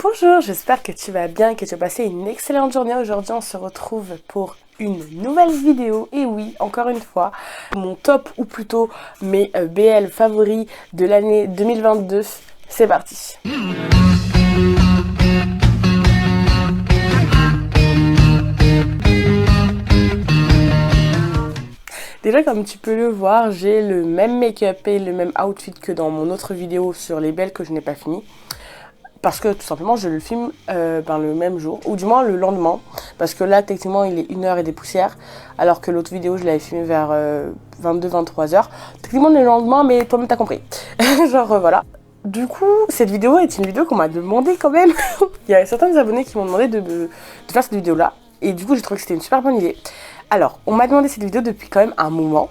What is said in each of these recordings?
Bonjour, j'espère que tu vas bien et que tu as passé une excellente journée. Aujourd'hui, on se retrouve pour une nouvelle vidéo. Et oui, encore une fois, mon top ou plutôt mes BL favoris de l'année 2022. C'est parti. Déjà, comme tu peux le voir, j'ai le même make-up et le même outfit que dans mon autre vidéo sur les BL que je n'ai pas fini. Parce que tout simplement je le filme le même jour, ou du moins le lendemain, parce que là techniquement il est 1h et des poussières, alors que l'autre vidéo je l'avais filmé vers 22-23h. Techniquement le lendemain, mais toi-même t'as compris. Voilà. Du coup, cette vidéo est une vidéo qu'on m'a demandé quand même. Il y a certains abonnés qui m'ont demandé de faire cette vidéo là, et du coup j'ai trouvé que c'était une super bonne idée. Alors, on m'a demandé cette vidéo depuis quand même un moment.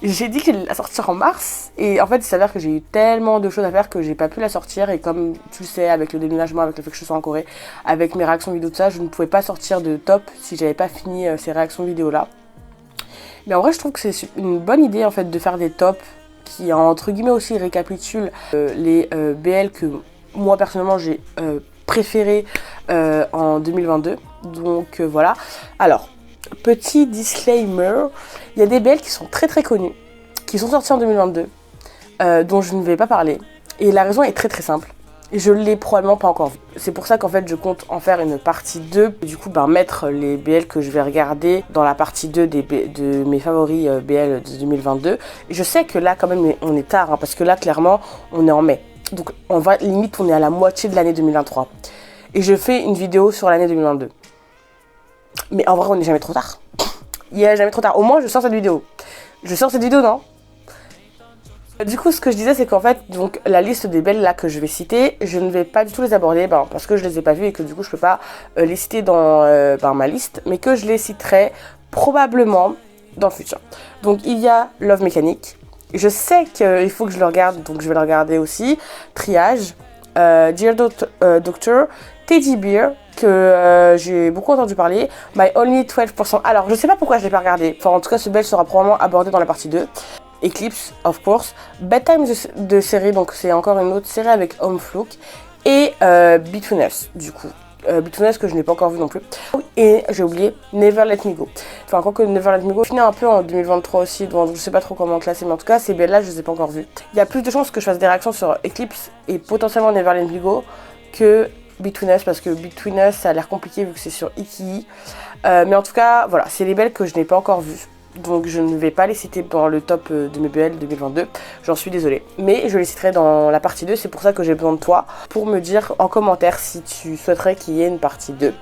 J'ai dit que j'allais la sortir en mars et en fait il s'avère que j'ai eu tellement de choses à faire que j'ai pas pu la sortir, et comme tu le sais, avec le déménagement, avec le fait que je sois en Corée, avec mes réactions vidéo de ça, je ne pouvais pas sortir de top si j'avais pas fini ces réactions vidéo là. Mais en vrai je trouve que c'est une bonne idée en fait de faire des tops qui entre guillemets aussi récapitulent les BL que moi personnellement j'ai préféré en 2022. Donc voilà. Alors, petit disclaimer, il y a des BL qui sont très connus, qui sont sortis en 2022, dont je ne vais pas parler. Et la raison est très simple. Je l'ai probablement pas encore vu. C'est pour ça qu'en fait je compte en faire une partie 2. Du coup mettre les BL que je vais regarder dans la partie 2 de mes favoris BL de 2022. Et je sais que là quand même on est tard, hein, parce que là clairement on est en mai. Donc on va limite on est à la moitié de l'année 2023. Et je fais une vidéo sur l'année 2022. Mais en vrai on n'est jamais trop tard. Il n'y a jamais trop tard. Au moins je sors cette vidéo. Je sors cette vidéo, non ? Du coup, ce que je disais, c'est qu'en fait, donc la liste des BL là que je vais citer, je ne vais pas du tout les aborder parce que je les ai pas vues et que du coup je peux pas les citer dans ma liste, mais que je les citerai probablement dans le futur. Donc il y a Love Mechanic. Je sais qu'il faut que je le regarde, donc je vais le regarder aussi. Triage, Dear Doctor, Teddy Bear, que j'ai beaucoup entendu parler, My Only 12%. Alors, je sais pas pourquoi je l'ai pas regardé. Enfin, en tout cas, ce BL sera probablement abordé dans la partie 2. Eclipse, of course. Bedtime de série, donc c'est encore une autre série avec Home Flook. Et Between Us, du coup. Between Us que je n'ai pas encore vu non plus. Et j'ai oublié Never Let Me Go. Enfin, quoique Never Let Me Go finit un peu en 2023 aussi, donc je sais pas trop comment classer, mais en tout cas, ces BL là, je les ai pas encore vus. Il y a plus de chances que je fasse des réactions sur Eclipse et potentiellement Never Let Me Go que Between Us, parce que Between Us ça a l'air compliqué vu que c'est sur Iki. Mais en tout cas, voilà, c'est les BL que je n'ai pas encore vus. Donc je ne vais pas les citer dans le top de mes BL 2022, j'en suis désolée. Mais je les citerai dans la partie 2, c'est pour ça que j'ai besoin de toi pour me dire en commentaire si tu souhaiterais qu'il y ait une partie 2.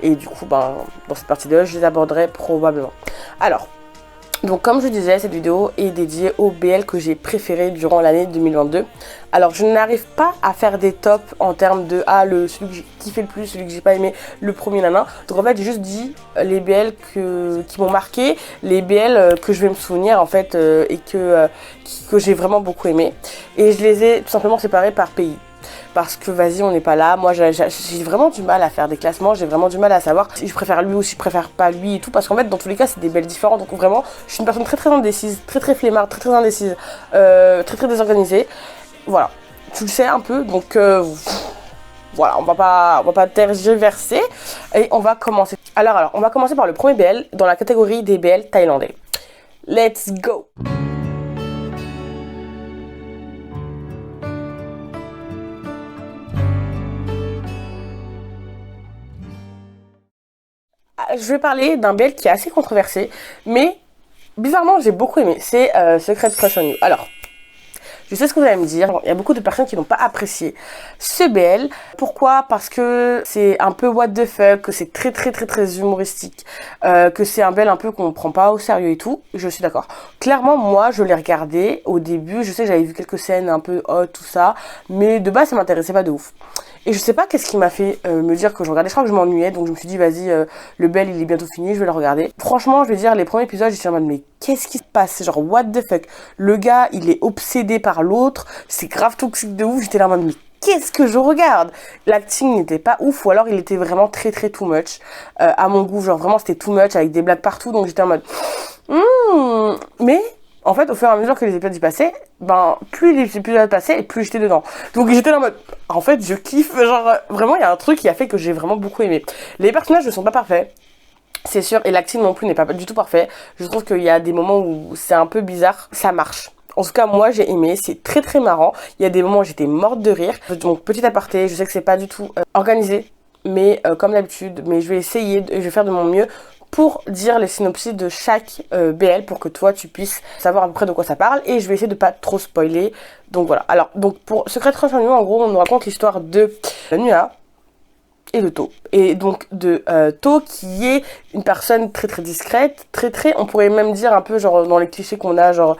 Et du coup, dans cette partie 2, je les aborderai probablement. Alors, donc comme je disais, cette vidéo est dédiée aux BL que j'ai préférés durant l'année 2022. Alors je n'arrive pas à faire des tops en termes de celui que j'ai kiffé le plus, celui que j'ai pas aimé, le premier nana. Donc en fait j'ai juste dit les BL qui m'ont marqué, les BL que je vais me souvenir en fait et que j'ai vraiment beaucoup aimé. Et je les ai tout simplement séparés par pays. Parce que vas-y, on n'est pas là. Moi j'ai vraiment du mal à faire des classements, j'ai vraiment du mal à savoir si je préfère lui ou si je préfère pas lui et tout, parce qu'en fait dans tous les cas c'est des BL différents. Donc vraiment je suis une personne très indécise, très flemmarde, très indécise, très désorganisée. Voilà, tu le sais un peu, donc voilà, on va pas tergiverser et on va commencer. Alors on va commencer par le premier BL dans la catégorie des BL thaïlandais. Let's go. Je vais parler d'un BL qui est assez controversé, mais bizarrement j'ai beaucoup aimé. C'est Secret Crush on You. Alors, je sais ce que vous allez me dire, il y a beaucoup de personnes qui n'ont pas apprécié ce BL. Pourquoi ? Parce que c'est un peu what the fuck, que c'est très humoristique, que c'est un BL un peu qu'on prend pas au sérieux et tout. Je suis d'accord. Clairement, moi, je l'ai regardé au début, je sais que j'avais vu quelques scènes un peu hot, tout ça, mais de base, ça m'intéressait pas de ouf. Et je sais pas qu'est-ce qui m'a fait me dire que je regardais. Je crois que je m'ennuyais, donc je me suis dit vas-y, le BL il est bientôt fini, je vais le regarder. Franchement, je vais dire les premiers épisodes, j'étais en mode mais qu'est-ce qui se passe ? Genre what the fuck ? Le gars, il est obsédé par l'autre, c'est grave toxique de ouf. J'étais là en mode mais qu'est-ce que je regarde ? L'acting n'était pas ouf, ou alors il était vraiment très too much à mon goût. Genre vraiment c'était too much avec des blagues partout, donc j'étais en mode mais en fait, au fur et à mesure que les épisodes y passaient, ben, plus les épisodes passaient et plus j'étais dedans. Donc j'étais là en mode, en fait, je kiffe, genre, vraiment, il y a un truc qui a fait que j'ai vraiment beaucoup aimé. Les personnages ne sont pas parfaits, c'est sûr, et l'acting non plus n'est pas du tout parfait. Je trouve qu'il y a des moments où c'est un peu bizarre, ça marche. En tout cas, moi, j'ai aimé, c'est très très marrant. Il y a des moments où j'étais morte de rire. Donc, petit aparté, je sais que c'est pas du tout organisé, mais comme d'habitude, mais je vais essayer, je vais faire de mon mieux pour dire les synopsis de chaque BL pour que toi tu puisses savoir à peu près de quoi ça parle, et je vais essayer de pas trop spoiler. Donc voilà. Alors, donc pour Secret Crush on You, en gros, on nous raconte l'histoire de Nua et de To. Et donc de To, qui est une personne très très discrète, très, on pourrait même dire un peu genre dans les clichés qu'on a, genre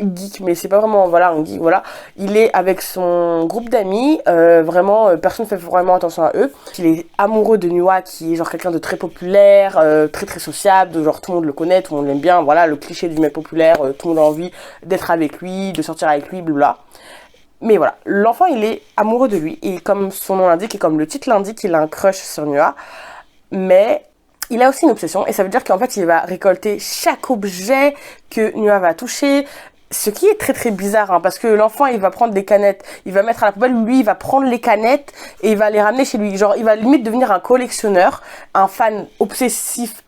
geek, mais c'est pas vraiment, voilà, un geek, voilà. Il est avec son groupe d'amis, vraiment, personne ne fait vraiment attention à eux. Il est amoureux de Nua, qui est genre quelqu'un de très populaire, très sociable, de genre tout le monde le connaît, tout le monde l'aime bien, voilà, le cliché du mec populaire, tout le monde a envie d'être avec lui, de sortir avec lui, blablabla. Mais voilà, l'enfant, il est amoureux de lui, et comme son nom l'indique, et comme le titre l'indique, il a un crush sur Nua, mais il a aussi une obsession, et ça veut dire qu'en fait, il va récolter chaque objet que Nua va toucher, ce qui est très très bizarre, hein, parce que l'enfant, il va prendre des canettes, il va mettre à la poubelle, lui, il va prendre les canettes et il va les ramener chez lui. Genre, il va limite devenir un collectionneur, un fan obsessif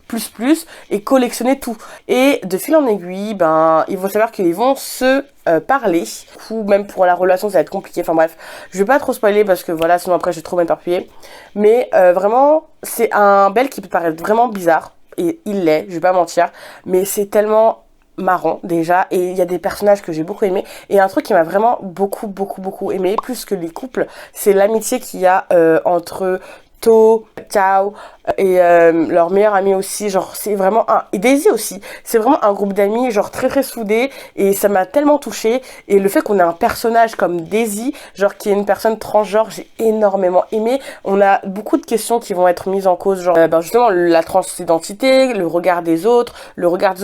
et collectionner tout. Et de fil en aiguille, ben, il faut savoir qu'ils vont se parler. Ou même pour la relation, ça va être compliqué. Enfin bref, je vais pas trop spoiler parce que voilà, sinon après, je vais trop m'éparpiller. Mais vraiment, c'est un BL qui peut paraître vraiment bizarre. Et il l'est, je vais pas mentir. Mais c'est tellement marrant déjà, et il y a des personnages que j'ai beaucoup aimé, et un truc qui m'a vraiment beaucoup aimé, plus que les couples, c'est l'amitié qu'il y a entre To, Ciao et leur meilleur ami aussi, genre c'est vraiment un, et Daisy aussi, c'est vraiment un groupe d'amis genre très soudé, et ça m'a tellement touchée. Et le fait qu'on ait un personnage comme Daisy, genre qui est une personne transgenre, j'ai énormément aimé. On a beaucoup de questions qui vont être mises en cause, genre ben justement la transidentité, le regard des autres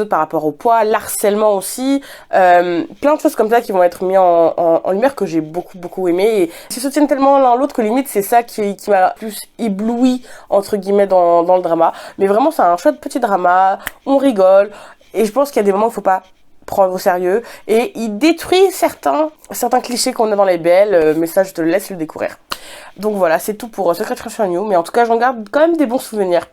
par rapport au poids, l'harcèlement aussi, plein de choses comme ça qui vont être mis en lumière, que j'ai beaucoup aimé, et ils se soutiennent tellement l'un l'autre que limite c'est ça qui m'a plus ébloui entre guillemets dans le drama. Mais vraiment, c'est un chouette petit drama, on rigole, et je pense qu'il y a des moments où il faut pas prendre au sérieux, et il détruit certains clichés qu'on a dans les BL, mais ça je te laisse le découvrir. Donc voilà, c'est tout pour Secret Crush on You, mais en tout cas j'en garde quand même des bons souvenirs.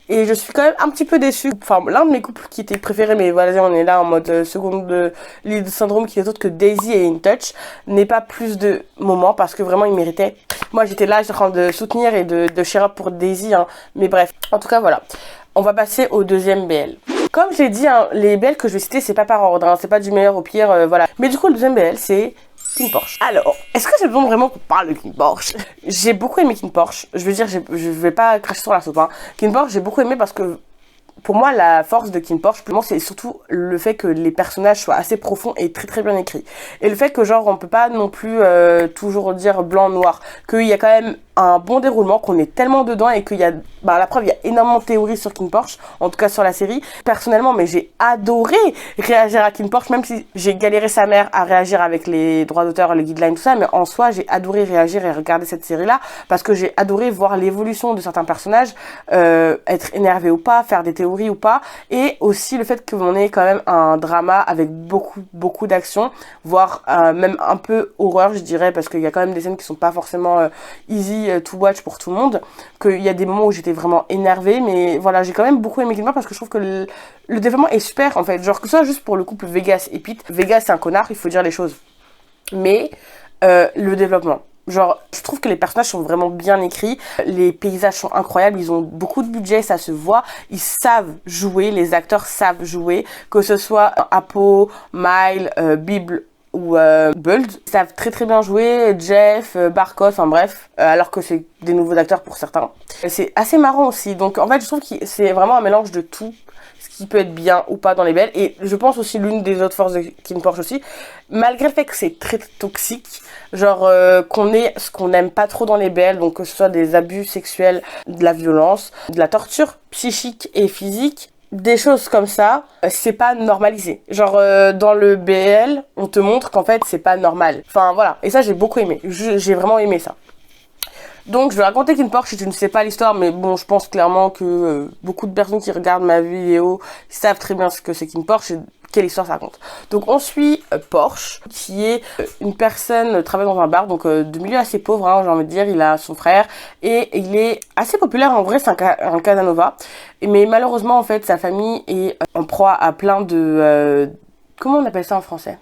Et je suis quand même un petit peu déçue. Enfin, l'un de mes couples qui était préféré, mais voilà, on est là en mode seconde lead syndrome, qui est autre que Daisy et In Touch, n'est pas plus de moments, parce que vraiment il méritait. Moi j'étais là, j'étais en train de soutenir et de cheer up pour Daisy, hein. Mais bref, en tout cas voilà. On va passer au deuxième BL. Comme j'ai dit, hein, les BL que je vais citer, c'est pas par ordre, hein, c'est pas du meilleur au pire, voilà. Mais du coup, le deuxième BL, c'est KinnPorsche. Alors, est-ce que c'est besoin vraiment qu'on parle de KinnPorsche? J'ai beaucoup aimé KinnPorsche. Je veux dire, je vais pas cracher sur la soupe, hein. KinnPorsche, j'ai beaucoup aimé parce que pour moi, la force de KinnPorsche, c'est surtout le fait que les personnages soient assez profonds et très bien écrits. Et le fait que genre on peut pas non plus toujours dire blanc-noir, qu'il y a quand même un bon déroulement, qu'on est tellement dedans, et qu'il y a, bah la preuve, il y a énormément de théories sur KinnPorsche, en tout cas sur la série. Personnellement, mais j'ai adoré réagir à KinnPorsche, même si j'ai galéré sa mère à réagir avec les droits d'auteur, les guidelines, tout ça, mais en soi, j'ai adoré réagir et regarder cette série-là, parce que j'ai adoré voir l'évolution de certains personnages, être énervé ou pas, faire des théories ou pas, et aussi le fait qu'on ait quand même un drama avec beaucoup d'action, voire même un peu horreur, je dirais, parce qu'il y a quand même des scènes qui sont pas forcément easy to watch pour tout le monde, qu'il y a des moments où j'étais vraiment énervée, mais voilà, j'ai quand même beaucoup aimé KinnPorsche parce que je trouve que le développement est super, en fait, genre que ça soit juste pour le couple Vegas et Pete. Vegas c'est un connard, il faut dire les choses, mais le développement, genre je trouve que les personnages sont vraiment bien écrits, les paysages sont incroyables, ils ont beaucoup de budget, ça se voit, ils savent jouer, les acteurs savent jouer, que ce soit Apo, Mile, Bible ou Buld, ils savent très bien jouer, Jeff, Barkos, enfin bref, alors que c'est des nouveaux acteurs pour certains. C'est assez marrant aussi, donc en fait je trouve que c'est vraiment un mélange de tout, ce qui peut être bien ou pas dans les BL, et je pense aussi l'une des autres forces de KinnPorsche aussi, malgré le fait que c'est très toxique, genre qu'on ait ce qu'on n'aime pas trop dans les BL, donc que ce soit des abus sexuels, de la violence, de la torture psychique et physique, des choses comme ça, c'est pas normalisé. Genre dans le BL, on te montre qu'en fait c'est pas normal. Enfin voilà, et ça j'ai beaucoup aimé, j'ai vraiment aimé ça. Donc je vais raconter KinnPorsche, je ne sais pas l'histoire, mais bon, je pense clairement que beaucoup de personnes qui regardent ma vidéo savent très bien ce que c'est KinnPorsche. quelle histoire ça raconte. Donc on suit Porsche, qui est une personne travaille dans un bar, donc de milieu assez pauvre, hein, j'ai envie de dire. Il a son frère et il est assez populaire, en vrai c'est un Casanova, mais malheureusement en fait sa famille est en proie à plein de... comment on appelle ça en français?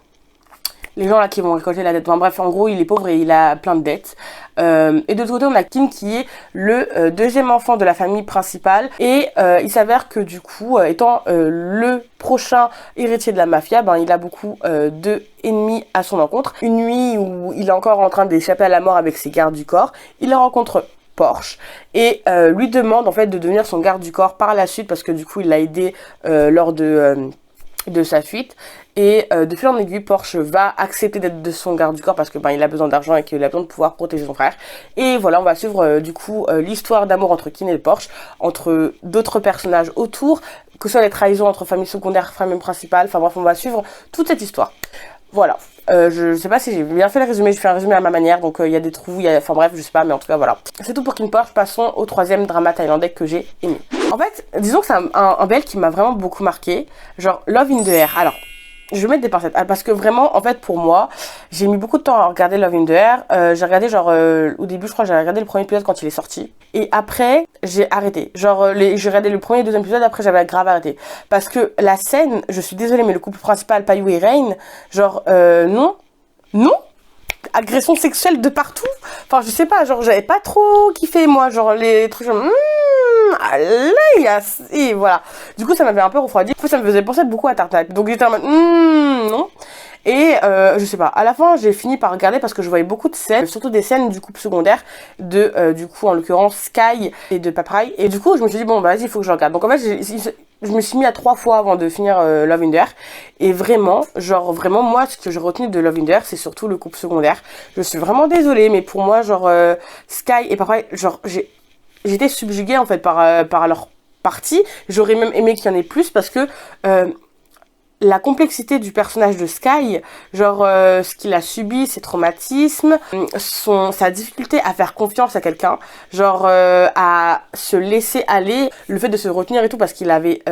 Les gens là qui vont récolter la dette. Enfin bref, en gros, il est pauvre et il a plein de dettes. Et de l'autre côté, on a Kim qui est le deuxième enfant de la famille principale. Et il s'avère que du coup, étant le prochain héritier de la mafia, ben, il a beaucoup de ennemis à son encontre. Une nuit où il est encore en train d'échapper à la mort avec ses gardes du corps, il rencontre Porsche et lui demande en fait de devenir son garde du corps par la suite parce que du coup, il l'a aidé lors de sa fuite. Et de fil en aiguille, Porsche va accepter d'être de son garde du corps parce que il a besoin d'argent et qu'il a besoin de pouvoir protéger son frère. Et voilà, on va suivre du coup l'histoire d'amour entre Kim et Porsche, entre d'autres personnages autour, que ce soit les trahisons entre famille secondaire, famille principale. Enfin bref, on va suivre toute cette histoire. Voilà. Je sais pas si j'ai bien fait le résumé, je fais un résumé à ma manière, donc il y a des trous, enfin bref, je sais pas, mais en tout cas voilà. C'est tout pour Kim Porsche, passons au troisième drama thaïlandais que j'ai aimé. En fait, disons que c'est un BL qui m'a vraiment beaucoup marqué, genre Love in the Air. Alors, je vais mettre des pincettes parce que vraiment en fait pour moi j'ai mis beaucoup de temps à regarder Love in the Air. J'ai regardé genre au début je crois que j'ai regardé le premier épisode quand il est sorti et après j'ai arrêté, genre j'ai regardé le premier et le deuxième épisode, après j'avais grave arrêté parce que la scène, je suis désolée mais le couple principal Payu et Rain, genre non agression sexuelle de partout, enfin je sais pas, genre j'avais pas trop kiffé moi, genre les trucs genre et voilà, du coup ça m'avait un peu refroidi, ça me faisait penser beaucoup à Tartype, donc j'étais en mode non. Et je sais pas, à la fin j'ai fini par regarder parce que je voyais beaucoup de scènes, surtout des scènes du couple secondaire de du coup en l'occurrence Sky et de Paprai, et du coup je me suis dit bon bah vas-y il faut que je regarde. Donc en fait je me suis mis à 3 fois avant de finir Love in the Air, et vraiment genre vraiment moi ce que j'ai retenu de Love in the Air c'est surtout le couple secondaire. Je suis vraiment désolée mais pour moi genre Sky et Paprai, genre j'étais subjuguée en fait par leur partie. J'aurais même aimé qu'il y en ait plus parce que la complexité du personnage de Sky, genre ce qu'il a subi, ses traumatismes, sa difficulté à faire confiance à quelqu'un, genre à se laisser aller, le fait de se retenir et tout parce qu'il avait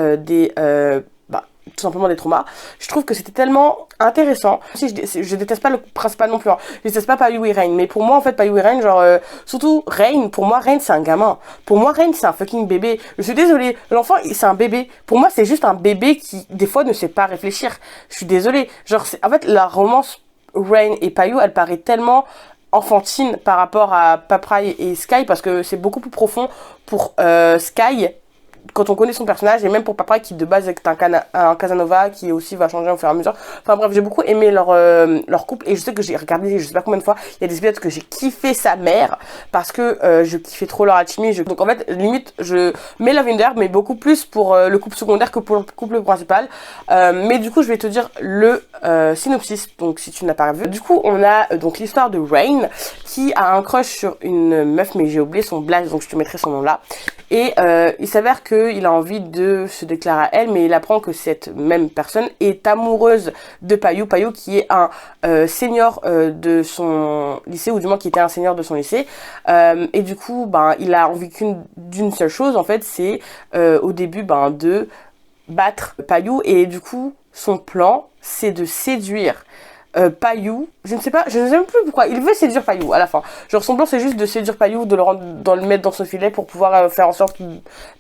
tout simplement des traumas. Je trouve que c'était tellement intéressant. Si je déteste pas le principal non plus, hein. Je déteste pas Payu et Rain, mais pour moi en fait Payu et Rain, genre surtout Rain, pour moi Rain c'est un gamin. Pour moi Rain c'est un fucking bébé. Je suis désolée, l'enfant c'est un bébé. Pour moi c'est juste un bébé qui des fois ne sait pas réfléchir. Je suis désolée. Genre en fait la romance Rain et Payu, elle paraît tellement enfantine par rapport à Paprai et Sky parce que c'est beaucoup plus profond pour Sky quand on connaît son personnage, et même pour Paprai qui de base est un Casanova qui aussi va changer au fur et à mesure. Enfin bref, j'ai beaucoup aimé leur couple, et je sais que j'ai regardé je sais pas combien de fois, il y a des épisodes que j'ai kiffé sa mère parce que je kiffais trop leur alchimie. Donc en fait limite je mets Love in the Air mais beaucoup plus pour le couple secondaire que pour le couple principal. Mais du coup je vais te dire le synopsis, donc si tu n'as pas vu. Du coup on a donc l'histoire de Rain qui a un crush sur une meuf, mais j'ai oublié son blaze donc je te mettrai son nom là. Et il s'avère qu'il a envie de se déclarer à elle, mais il apprend que cette même personne est amoureuse de Payu qui est un senior de son lycée, ou du moins qui était un senior de son lycée. Et du coup, il a envie d'une seule chose, en fait, c'est au début de battre Payu, et du coup, son plan, c'est de séduire Payu, je ne sais même plus pourquoi, il veut séduire Payu à la fin. Genre son plan c'est juste de séduire Payu, de le mettre dans son filet pour pouvoir faire en sorte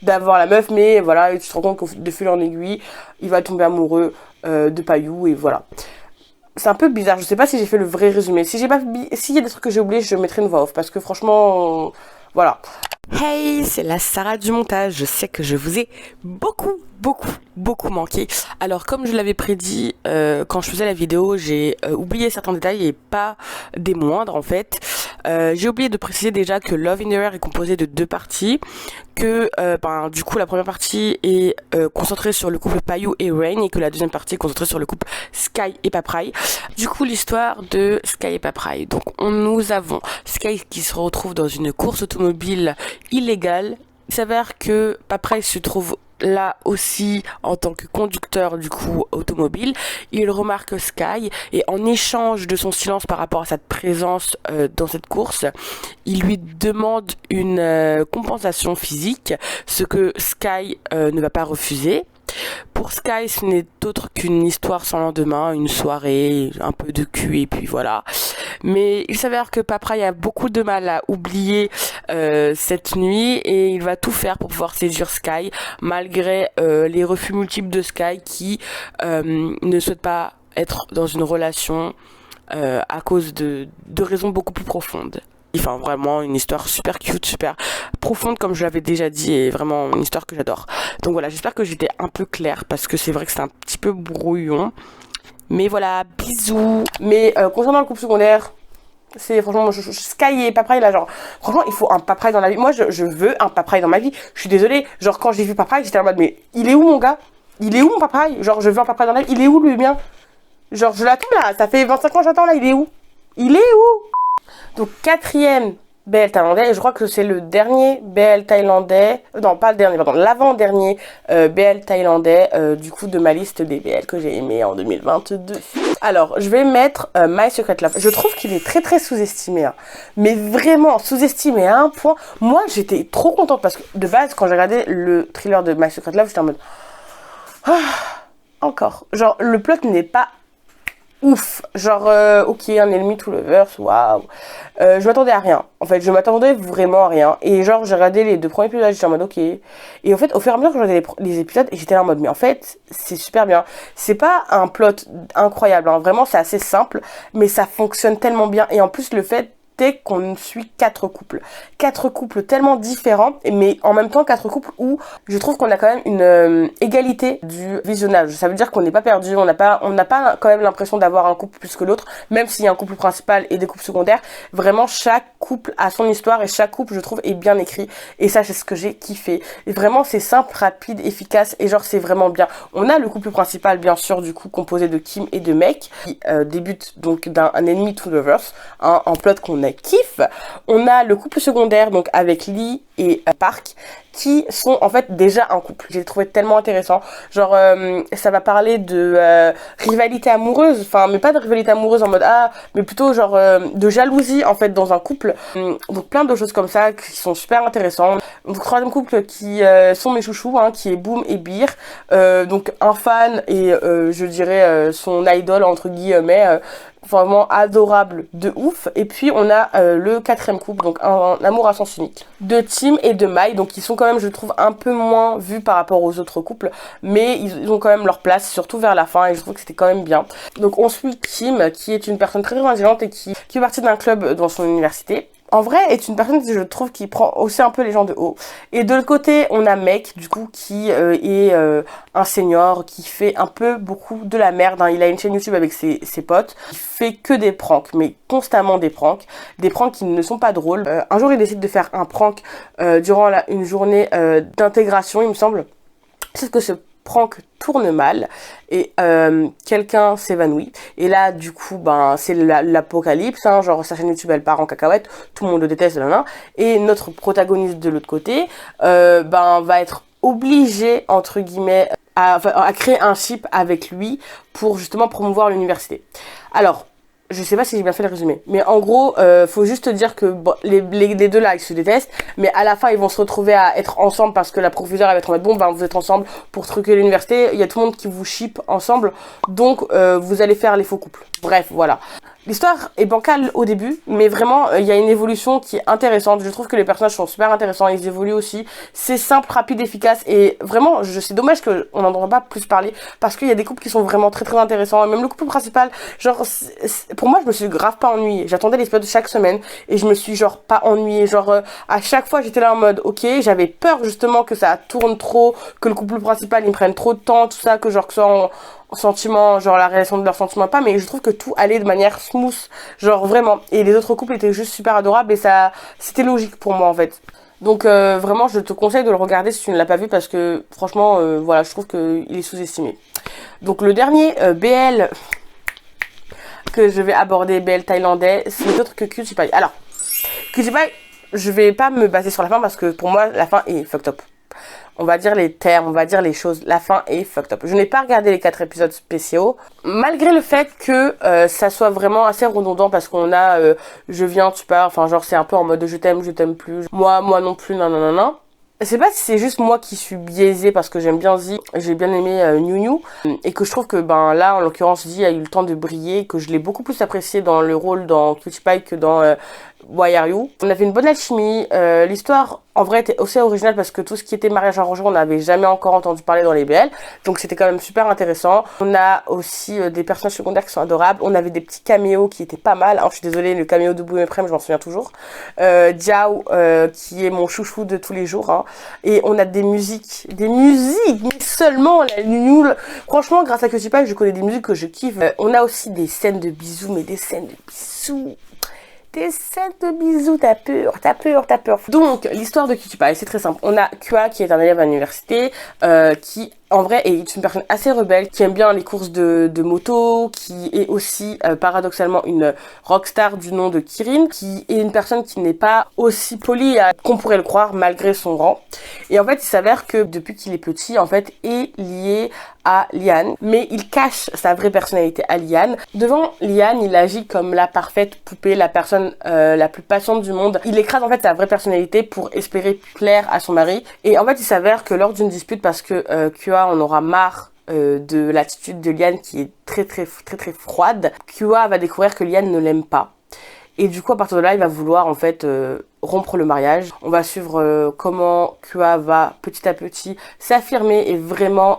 d'avoir la meuf, mais voilà, et tu te rends compte que de fil en aiguille, il va tomber amoureux de Payu, et voilà. C'est un peu bizarre, je sais pas si j'ai fait le vrai résumé. S'il y a des trucs que j'ai oubliés, je mettrai une voix off, parce que franchement, voilà. Hey, c'est la Sarah du montage. Je sais que je vous ai beaucoup manqué. Alors comme je l'avais prédit quand je faisais la vidéo, j'ai oublié certains détails et pas des moindres en fait. J'ai oublié de préciser déjà que Love in the Air est composé de 2 parties, que du coup la première partie est concentrée sur le couple Payu et Rain, et que la deuxième partie est concentrée sur le couple Sky et Paprai. Du coup l'histoire de Sky et Paprai. Donc nous avons Sky qui se retrouve dans une course automobile illégale. Il s'avère que Paprai se trouve là aussi en tant que conducteur du coup automobile. Il remarque Sky, et en échange de son silence par rapport à sa présence dans cette course, il lui demande une compensation physique, ce que Sky ne va pas refuser. Pour Sky, ce n'est autre qu'une histoire sans lendemain, une soirée, un peu de cul et puis voilà. Mais il s'avère que Papray a beaucoup de mal à oublier cette nuit et il va tout faire pour pouvoir séduire Sky malgré les refus multiples de Sky qui ne souhaite pas être dans une relation à cause de raisons beaucoup plus profondes. Enfin, vraiment une histoire super cute, super profonde comme je l'avais déjà dit et vraiment une histoire que j'adore. Donc voilà, j'espère que j'étais un peu claire parce que c'est vrai que c'est un petit peu brouillon. Mais voilà, bisous. Mais concernant le couple secondaire, c'est franchement, Sky et Papray là, genre, franchement, il faut un Papray dans la vie. Moi, je veux un Papray dans ma vie. Je suis désolée, genre, quand j'ai vu Papray, j'étais en mode, mais il est où mon gars? Il est où mon Papray? Genre, je veux un Papray dans la vie. Il est où le mien? Genre, je l'attends là, ça fait 25 ans que j'attends là, il est où? Il est où? Donc, quatrième BL thaïlandais, et je crois que c'est le dernier BL thaïlandais, non pas le dernier, pardon, l'avant-dernier BL thaïlandais du coup de ma liste des BL que j'ai aimé en 2022. Alors, je vais mettre My Secret Love. Je trouve qu'il est très très sous-estimé, hein. Mais vraiment sous-estimé à un point. Moi, j'étais trop contente parce que de base, quand j'ai regardé le thriller de My Secret Love, j'étais en mode... Ah, encore. Genre, le plot n'est pas ouf, genre ok, un ennemi to lovers, waouh. Je m'attendais à rien. En fait, je m'attendais vraiment à rien. Et genre, j'ai regardé les 2 premiers épisodes, j'étais en mode ok. Et en fait, au fur et à mesure que je regardais les épisodes, j'étais là en mode mais en fait, c'est super bien. C'est pas un plot incroyable, hein. Vraiment, c'est assez simple, mais ça fonctionne tellement bien. Et en plus, le fait qu'on suit 4 couples. 4 couples tellement différents, mais en même temps 4 couples où je trouve qu'on a quand même une égalité du visionnage. Ça veut dire qu'on n'est pas perdu, on n'a pas quand même l'impression d'avoir un couple plus que l'autre, même s'il y a un couple principal et des couples secondaires. Vraiment, chaque couple a son histoire et chaque couple, je trouve, est bien écrit. Et ça, c'est ce que j'ai kiffé. Et vraiment, c'est simple, rapide, efficace et genre, c'est vraiment bien. On a le couple principal, bien sûr, du coup, composé de Kim et de Mek, qui débute donc d'un ennemi to lovers, hein, en plot qu'on kiffe. On a le couple secondaire donc avec Lee et Park qui sont en fait déjà un couple. J'ai trouvé tellement intéressant. Genre ça va parler de rivalité amoureuse, enfin mais pas de rivalité amoureuse en mode ah, mais plutôt genre de jalousie en fait dans un couple. Donc plein de choses comme ça qui sont super intéressantes. Donc troisième couple qui sont mes chouchous, hein, qui est Boom et Beer. Donc un fan et je dirais son idole entre guillemets. Vraiment adorable de ouf. Et puis on a le quatrième couple, donc un amour à sens unique, de Tim et de Mai, donc ils sont quand même, je trouve, un peu moins vus par rapport aux autres couples, mais ils ont quand même leur place, surtout vers la fin, et je trouve que c'était quand même bien. Donc on suit Kim, qui est une personne très intelligente et qui fait partie d'un club dans son université. En vrai, est une personne que je trouve qui prend aussi un peu les gens de haut. Et de l'autre côté, on a Mek, du coup, qui est un senior, qui fait un peu beaucoup de la merde, hein. Il a une chaîne YouTube avec ses potes. Il fait que des pranks, mais constamment des pranks. Des pranks qui ne sont pas drôles. Un jour, il décide de faire un prank durant une journée d'intégration, il me semble. C'est que ce prank tourne mal et quelqu'un s'évanouit et là du coup ben c'est l'apocalypse, hein, genre sa chaîne YouTube elle part en cacahuète, tout le monde le déteste là, et notre protagoniste de l'autre côté ben va être obligé entre guillemets à créer un ship avec lui pour justement promouvoir l'université. Alors je sais pas si j'ai bien fait le résumé, mais en gros, faut juste dire que bon, les deux là, ils se détestent, mais à la fin, ils vont se retrouver à être ensemble parce que la professeure elle va être en mode bon, ben vous êtes ensemble pour truquer l'université, il y a tout le monde qui vous ship ensemble, donc vous allez faire les faux couples. Bref, voilà. L'histoire est bancale au début, mais vraiment, il y a une évolution qui est intéressante. Je trouve que les personnages sont super intéressants, ils évoluent aussi. C'est simple, rapide, efficace, et vraiment, c'est dommage qu'on n'en entend pas plus parler, parce qu'il y a des couples qui sont vraiment très très intéressants, et même le couple principal, genre, pour moi, je me suis grave pas ennuyée. J'attendais l'épisode chaque semaine, et je me suis genre pas ennuyée. Genre, à chaque fois, j'étais là en mode, ok, j'avais peur justement que ça tourne trop, que le couple principal, il me prenne trop de temps, tout ça, que genre, que ce soit en sentiment, genre la relation de leurs sentiments pas, mais je trouve que tout allait de manière smooth, genre vraiment, et les autres couples étaient juste super adorables et ça, c'était logique pour moi en fait. Donc vraiment je te conseille de le regarder si tu ne l'as pas vu parce que franchement voilà, je trouve qu'il est sous-estimé. Donc le dernier BL que je vais aborder, BL thaïlandais, c'est autre que Cutie Pie. Alors Cutie Pie, je vais pas me baser sur la fin parce que pour moi la fin est fucked up. On va dire les termes, on va dire les choses. La fin est fucked up. Je n'ai pas regardé les 4 épisodes spéciaux, malgré le fait que ça soit vraiment assez redondant parce qu'on a je viens, tu pars, enfin genre c'est un peu en mode je t'aime plus, moi non plus, non. Je sais pas si c'est juste moi qui suis biaisée parce que j'aime bien Z, j'ai bien aimé New New et que je trouve que ben là en l'occurrence Z a eu le temps de briller, que je l'ai beaucoup plus apprécié dans le rôle dans Cutie Pie que dans Why Are You. On avait une bonne alchimie, l'histoire en vrai était aussi originale parce que tout ce qui était mariage arrangé on n'avait jamais encore entendu parler dans les BL, donc c'était quand même super intéressant. On a aussi des personnages secondaires qui sont adorables, on avait des petits caméos qui étaient pas mal, hein, je suis désolée, le caméo de Boum Eprem je m'en souviens toujours, Diao qui est mon chouchou de tous les jours, hein. Et on a des musiques, mais seulement la nulle. Franchement, grâce à Cutie Pie, je connais des musiques que je kiffe. On a aussi des scènes de bisous, mais des scènes de bisous. Des scènes de bisous, t'as peur. Donc, l'histoire de Cutie Pie, c'est très simple. On a Kua qui est un élève à l'université, qui en vrai est une personne assez rebelle, qui aime bien les courses de moto, qui est aussi paradoxalement une rockstar du nom de Kirin, qui est une personne qui n'est pas aussi polie qu'on pourrait le croire malgré son rang. Et en fait, il s'avère que depuis qu'il est petit, en fait, est lié à Liane, mais il cache sa vraie personnalité à Liane. Devant Liane, il agit comme la parfaite poupée, la personne la plus patiente du monde. Il écrase en fait sa vraie personnalité pour espérer plaire à son mari. Et en fait, il s'avère que lors d'une dispute, parce que Kua en aura marre de l'attitude de Liane qui est très froide, Kua va découvrir que Liane ne l'aime pas. Et du coup, à partir de là, il va vouloir en fait rompre le mariage. On va suivre comment Kua va petit à petit s'affirmer et vraiment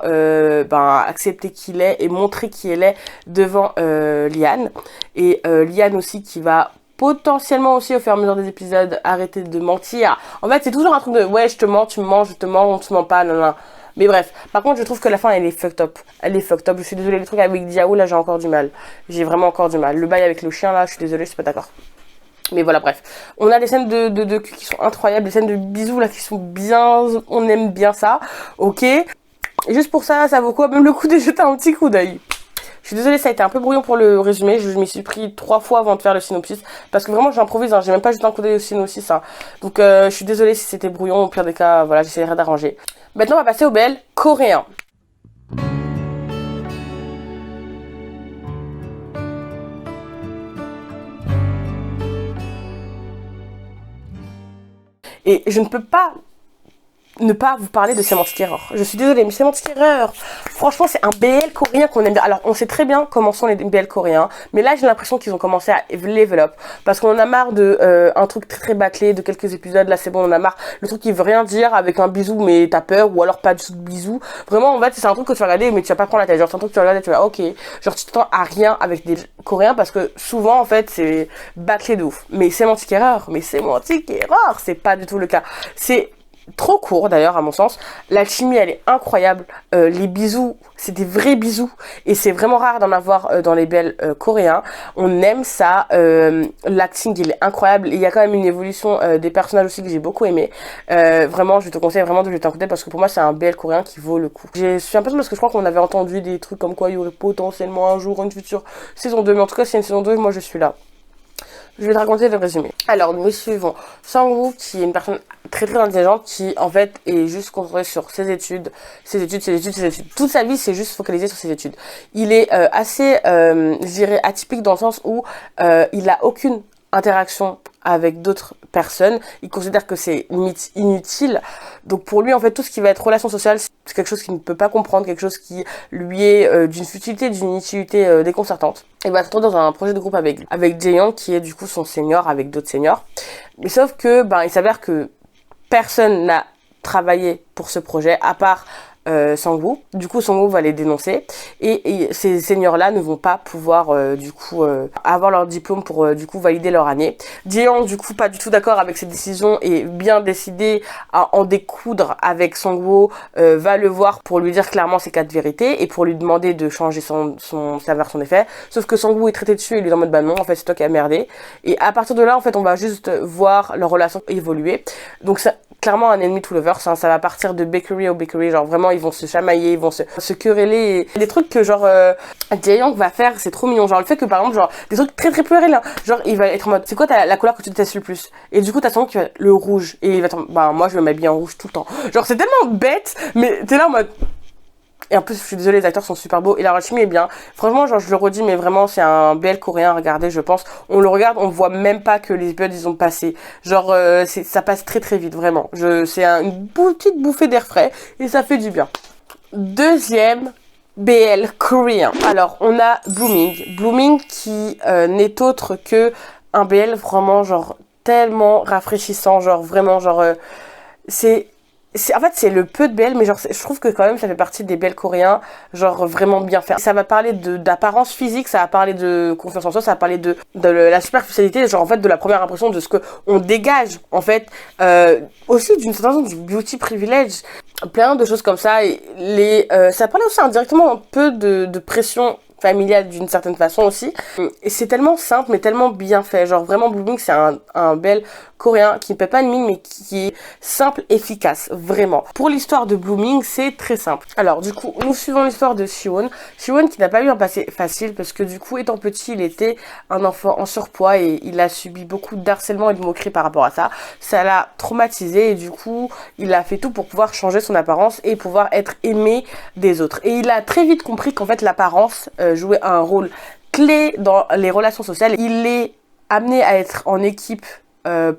accepter qui il est et montrer qui elle est devant Liane. Et Liane aussi qui va potentiellement aussi au fur et à mesure des épisodes arrêter de mentir. En fait, c'est toujours un truc de ouais, je te mens, tu me mens, je te mens, on te ment pas, non. Mais bref, par contre, je trouve que la fin, elle est fucked up. Je suis désolée, les trucs avec Diao, là, j'ai encore du mal. J'ai vraiment encore du mal. Le bail avec le chien, là, je suis désolée, je suis pas d'accord. Mais voilà, bref. On a des scènes de cul qui sont incroyables, des scènes de bisous, là, qui sont bien... On aime bien ça, ok. Et juste pour ça, ça vaut quoi même le coup de jeter un petit coup d'œil. Je suis désolée, ça a été un peu brouillon pour le résumé. Je m'y suis pris 3 fois avant de faire le synopsis. Parce que vraiment, j'improvise, hein. J'ai même pas jeté un coup d'œil au synopsis, hein. Donc, je suis désolée si c'était brouillon. Au pire des cas, voilà, j'essaierai d'arranger. Maintenant, on va passer au BL coréen. Et je ne peux pas ne pas vous parler de Semantic Error. Je suis désolée, mais Semantic Error, franchement, c'est un BL coréen qu'on aime bien. Alors, on sait très bien comment sont les BL coréens, mais là, j'ai l'impression qu'ils ont commencé à level up, parce qu'on en a marre de un truc très bâclé, de quelques épisodes, là, c'est bon, on en a marre. Le truc qui veut rien dire avec un bisou, mais t'as peur, ou alors pas du tout de bisou. Vraiment, en fait, c'est un truc que tu vas regarder, mais tu vas pas prendre la tête. Genre, c'est un truc que tu vas regarder, tu vas, ok. Genre, tu t'attends à rien avec des coréens, parce que souvent, en fait, c'est bâclé de ouf. Mais Semantic Error, c'est pas du tout le cas. C'est trop court d'ailleurs à mon sens. L'alchimie elle est incroyable, les bisous c'est des vrais bisous et c'est vraiment rare d'en avoir dans les BL coréens. On aime ça, l'acting il est incroyable, il y a quand même une évolution des personnages aussi que j'ai beaucoup aimé. Vraiment je te conseille vraiment de jeter un coup d'œil parce que pour moi c'est un BL coréen qui vaut le coup. Je suis un peu parce que je crois qu'on avait entendu des trucs comme quoi il y aurait potentiellement un jour une future saison 2, mais en tout cas c'est une saison 2, moi je suis là. Je vais te raconter le résumé. Alors, nous suivons Sang-woo, qui est une personne très intelligente, qui en fait est juste concentrée sur ses études. Toute sa vie, c'est juste focalisé sur ses études. Il est assez, je dirais, atypique dans le sens où il n'a aucune interaction avec d'autres personnes. Il considère que c'est limite inutile. Donc pour lui, en fait, tout ce qui va être relation sociale, c'est quelque chose qu'il ne peut pas comprendre, quelque chose qui lui est d'une futilité, d'une inutilité déconcertante. Il va se retrouver dans un projet de groupe avec Jaeyoung, qui est du coup son senior, avec d'autres seniors. Mais sauf que, il s'avère que personne n'a travaillé pour ce projet, à part Sang-woo. Du coup, Sang-woo va les dénoncer et ces seniors-là ne vont pas pouvoir avoir leur diplôme pour du coup valider leur année. Jaeyoung, du coup, pas du tout d'accord avec cette décision et bien décidé à en découdre avec Sang-woo, va le voir pour lui dire clairement ses 4 vérités et pour lui demander de changer sa version des faits. Sauf que Sang-woo est traité dessus et lui est en mode non, en fait c'est toi qui as merdé. Et à partir de là, en fait, on va juste voir leur relation évoluer. Donc ça, clairement un ennemi to lovers, hein, ça va partir de bakery au bakery, genre vraiment ils vont se chamailler, ils vont se quereller, et des trucs que genre Jaeyoung va faire, c'est trop mignon, genre le fait que par exemple genre des trucs très puérils, hein, genre il va être en mode c'est quoi la couleur que tu détestes le plus, et du coup t'as son qui va le rouge, et il va être moi je vais m'habiller en rouge tout le temps, genre c'est tellement bête, mais t'es là en mode Et en plus, je suis désolée, les acteurs sont super beaux et la chimie est bien. Franchement, genre, je le redis, mais vraiment, c'est un BL coréen à regarder, je pense. On le regarde, on voit même pas que les épisodes, ils ont passé. Genre, ça passe très très vite, vraiment. C'est une petite bouffée d'air frais et ça fait du bien. Deuxième BL coréen. Alors, on a Blooming. Blooming qui n'est autre que un BL vraiment, genre, tellement rafraîchissant. Genre, vraiment, genre, en fait, c'est le peu de BL, mais genre, je trouve que quand même, ça fait partie des BL coréens, genre, vraiment bien fait. Ça va parler d'apparence physique, ça va parler de confiance en soi, ça va parler de la superficialité, genre, en fait, de la première impression de ce que on dégage, en fait, aussi d'une certaine façon du beauty privilege, plein de choses comme ça. Et ça parle aussi indirectement un peu de pression familiale d'une certaine façon aussi. Et c'est tellement simple, mais tellement bien fait. Genre, vraiment, Blooming, c'est un BL coréen qui ne paie pas une mine, mais qui est simple, efficace, vraiment. Pour l'histoire de Blooming, c'est très simple. Alors, du coup, nous suivons l'histoire de Siwon. Siwon qui n'a pas eu un passé facile, parce que du coup, étant petit, il était un enfant en surpoids et il a subi beaucoup d'harcèlement et de moqueries par rapport à ça. Ça l'a traumatisé et du coup, il a fait tout pour pouvoir changer son apparence et pouvoir être aimé des autres. Et il a très vite compris qu'en fait, l'apparence jouait un rôle clé dans les relations sociales. Il est amené à être en équipe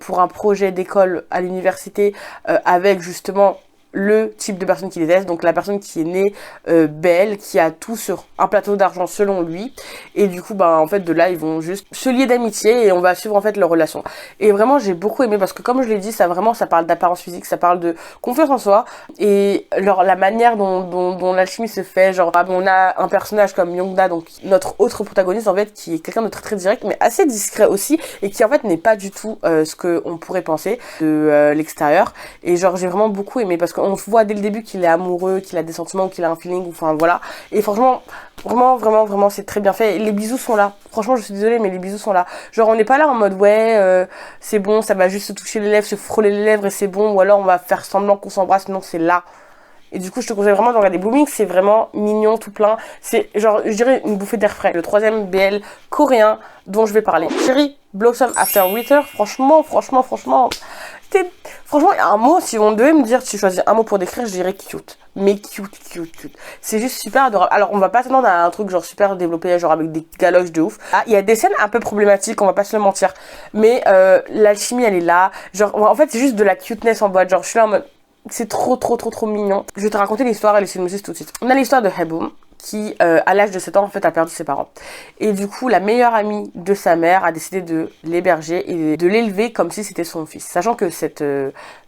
pour un projet d'école à l'université avec justement le type de personne qu'il déteste, donc la personne qui est née belle, qui a tout sur un plateau d'argent selon lui, et du coup en fait de là ils vont juste se lier d'amitié et on va suivre en fait leur relation. Et vraiment j'ai beaucoup aimé parce que comme je l'ai dit, ça parle d'apparence physique, ça parle de confiance en soi et la manière dont l'alchimie se fait. Genre on a un personnage comme Youngda, donc notre autre protagoniste en fait, qui est quelqu'un de très très direct mais assez discret aussi, et qui en fait n'est pas du tout ce que on pourrait penser de l'extérieur. Et genre j'ai vraiment beaucoup aimé parce qu'on voit dès le début qu'il est amoureux, qu'il a des sentiments, qu'il a un feeling, enfin voilà. Et franchement, vraiment, c'est très bien fait. Et les bisous sont là. Franchement, je suis désolée, mais les bisous sont là. Genre, on n'est pas là en mode, ouais, c'est bon, ça va juste se toucher les lèvres, se frôler les lèvres et c'est bon. Ou alors, on va faire semblant qu'on s'embrasse. Non, c'est là. Et du coup, je te conseille vraiment de regarder Blooming. C'est vraiment mignon, tout plein. C'est genre, je dirais, une bouffée d'air frais. Le troisième BL coréen dont je vais parler. Cherry Blossom After Winter. Franchement. Franchement, il y a un mot, si on devait me dire, si je choisis un mot pour décrire, je dirais cute. Mais cute. C'est juste super adorable. Alors, on va pas s'attendre à un truc genre super développé, genre avec des galoches de ouf. Ah, il y a des scènes un peu problématiques, on va pas se le mentir. Mais l'alchimie, elle est là. Genre, en fait, c'est juste de la cuteness en boîte. Genre, je suis là en mode, c'est trop mignon. Je vais te raconter l'histoire et laisser le musique tout de suite. On a l'histoire de Haeboom, qui, à l'âge de 7 ans, en fait, a perdu ses parents. Et du coup, la meilleure amie de sa mère a décidé de l'héberger et de l'élever comme si c'était son fils. Sachant que cette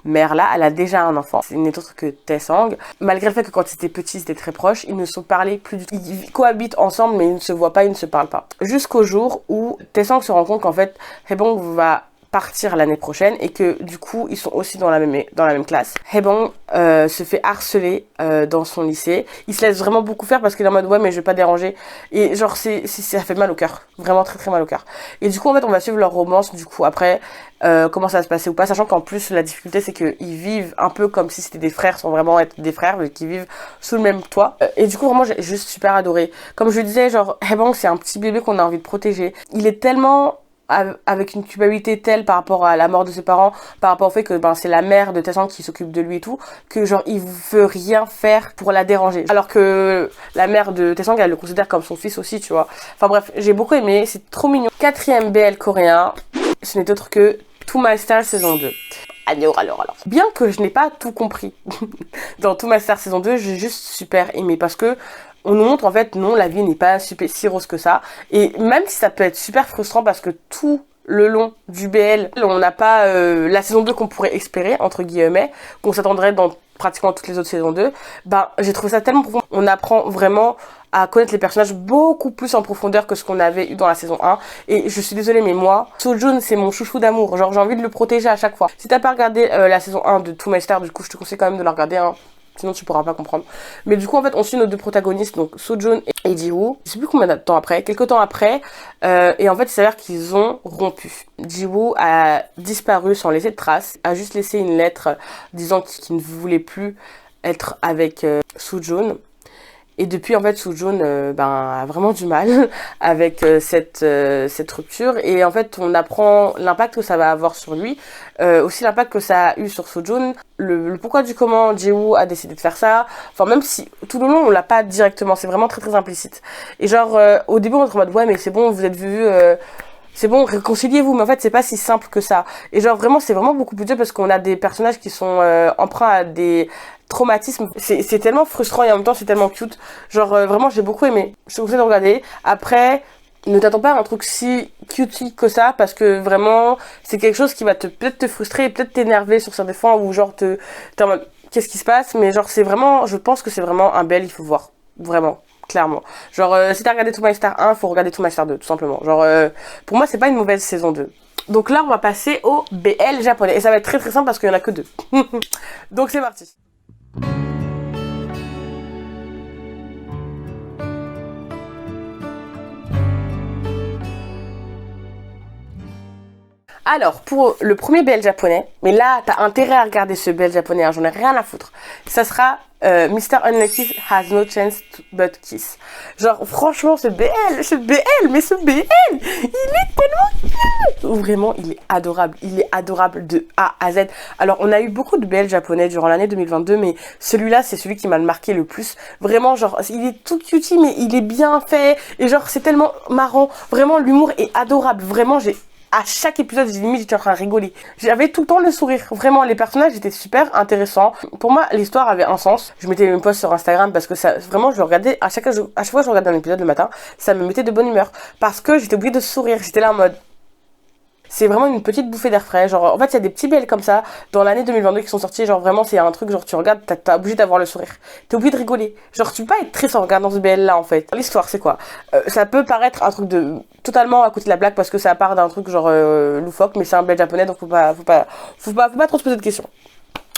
mère-là, elle a déjà un enfant. C'est n'est autre que Taesang. Malgré le fait que quand ils étaient petits, ils étaient très proches, ils ne se parlaient plus du tout. Ils cohabitent ensemble, mais ils ne se voient pas, ils ne se parlent pas. Jusqu'au jour où Taesang se rend compte qu'en fait, Haebong va partir l'année prochaine et que du coup ils sont aussi dans la même classe. Haebong se fait harceler dans son lycée. Il se laisse vraiment beaucoup faire parce qu'il est en mode ouais mais je vais pas déranger, et genre ça fait mal au cœur, vraiment très mal au cœur. Et du coup en fait on va suivre leur romance du coup après, comment ça va se passer ou pas, sachant qu'en plus la difficulté c'est qu'ils vivent un peu comme si c'était des frères sans vraiment être des frères, mais qu'ils vivent sous le même toit. Et du coup vraiment j'ai juste super adoré. Comme je le disais, genre Haebong c'est un petit bébé qu'on a envie de protéger. Il est tellement avec une culpabilité telle par rapport à la mort de ses parents, par rapport au fait que c'est la mère de Taesang qui s'occupe de lui et tout, que genre il veut rien faire pour la déranger, alors que la mère de Taesang elle le considère comme son fils aussi, tu vois. Enfin bref, j'ai beaucoup aimé, c'est trop mignon. Quatrième BL coréen, ce n'est autre que To My Star saison 2. Alors. Bien que je n'ai pas tout compris dans To My Star saison 2, j'ai juste super aimé parce que on nous montre en fait non, la vie n'est pas si rose que ça, et même si ça peut être super frustrant parce que tout le long du BL on n'a pas la saison 2 qu'on pourrait espérer entre guillemets, qu'on s'attendrait dans pratiquement toutes les autres saisons 2, j'ai trouvé ça tellement profond. On apprend vraiment à connaître les personnages beaucoup plus en profondeur que ce qu'on avait eu dans la saison 1. Et je suis désolée, mais moi, Sojun, c'est mon chouchou d'amour. Genre, j'ai envie de le protéger à chaque fois. Si t'as pas regardé la saison 1 de To My Star, du coup, je te conseille quand même de la regarder, hein. Sinon, tu pourras pas comprendre. Mais du coup, en fait, on suit nos deux protagonistes, donc Sojun et Jiwoo. Je sais plus combien de temps après, quelques temps après. Et en fait, il s'avère qu'ils ont rompu. Jiwoo a disparu sans laisser de traces, a juste laissé une lettre disant qu'il ne voulait plus être avec Sojun. Et depuis, en fait, Soo-Joon a vraiment du mal avec cette rupture. Et en fait, on apprend l'impact que ça va avoir sur lui. Aussi l'impact que ça a eu sur Soo-Joon. Le pourquoi du comment Jae-woo a décidé de faire ça. Enfin, même si tout le long, on l'a pas directement. C'est vraiment très, très implicite. Et genre, au début, on est en mode, ouais, mais c'est bon, vous êtes vus... c'est bon, réconciliez-vous, mais en fait, c'est pas si simple que ça. Et genre, vraiment, c'est vraiment beaucoup plus dur parce qu'on a des personnages qui sont emprunts à des traumatismes. C'est tellement frustrant et en même temps, c'est tellement cute. Genre, vraiment, j'ai beaucoup aimé. Je te conseille de regarder. Après, ne t'attends pas à un truc si cutie que ça parce que vraiment, c'est quelque chose qui va peut-être te frustrer et peut-être t'énerver sur certains points ou genre t'es en mode, qu'est-ce qui se passe? Mais genre, c'est vraiment, je pense que c'est vraiment un bel, il faut voir. Vraiment. Clairement. Genre, si t'as regardé To My Star 1, faut regarder To My Star 2, tout simplement. Genre, pour moi, c'est pas une mauvaise saison 2. Donc là, on va passer au BL japonais. Et ça va être très très simple parce qu'il y en a que 2. Donc c'est parti. Alors, pour le premier BL japonais, mais là, t'as intérêt à regarder ce BL japonais, hein, j'en ai rien à foutre. Ça sera Mr. Unlucky Has No Chance But Kiss. Genre, franchement, ce BL, mais ce BL, il est tellement cute. Vraiment, il est adorable de A à Z. Alors, on a eu beaucoup de BL japonais durant l'année 2022, mais celui-là, c'est celui qui m'a marqué le plus. Vraiment, genre, il est tout cutie, mais il est bien fait, et genre, c'est tellement marrant. Vraiment, l'humour est adorable. Vraiment, à chaque épisode, j'étais en train de rigoler. J'avais tout le temps le sourire. Vraiment, les personnages étaient super intéressants. Pour moi, l'histoire avait un sens. Je mettais les mêmes posts sur Instagram parce que ça, vraiment, je le regardais, à chaque fois que je regardais un épisode le matin, ça me mettait de bonne humeur. Parce que j'étais obligée de sourire. J'étais là en mode, c'est vraiment une petite bouffée d'air frais. Genre, en fait, il y a des petits BL comme ça dans l'année 2022 qui sont sortis. Genre, vraiment, c'est un truc, genre, tu regardes, t'es obligé d'avoir le sourire. T'es obligé de rigoler. Genre, tu peux pas être triste en regardant ce BL là, en fait. L'histoire, c'est quoi? Ça peut paraître un truc de totalement à côté de la blague parce que ça part d'un truc genre loufoque, mais c'est un BL japonais, donc faut pas trop se poser de questions.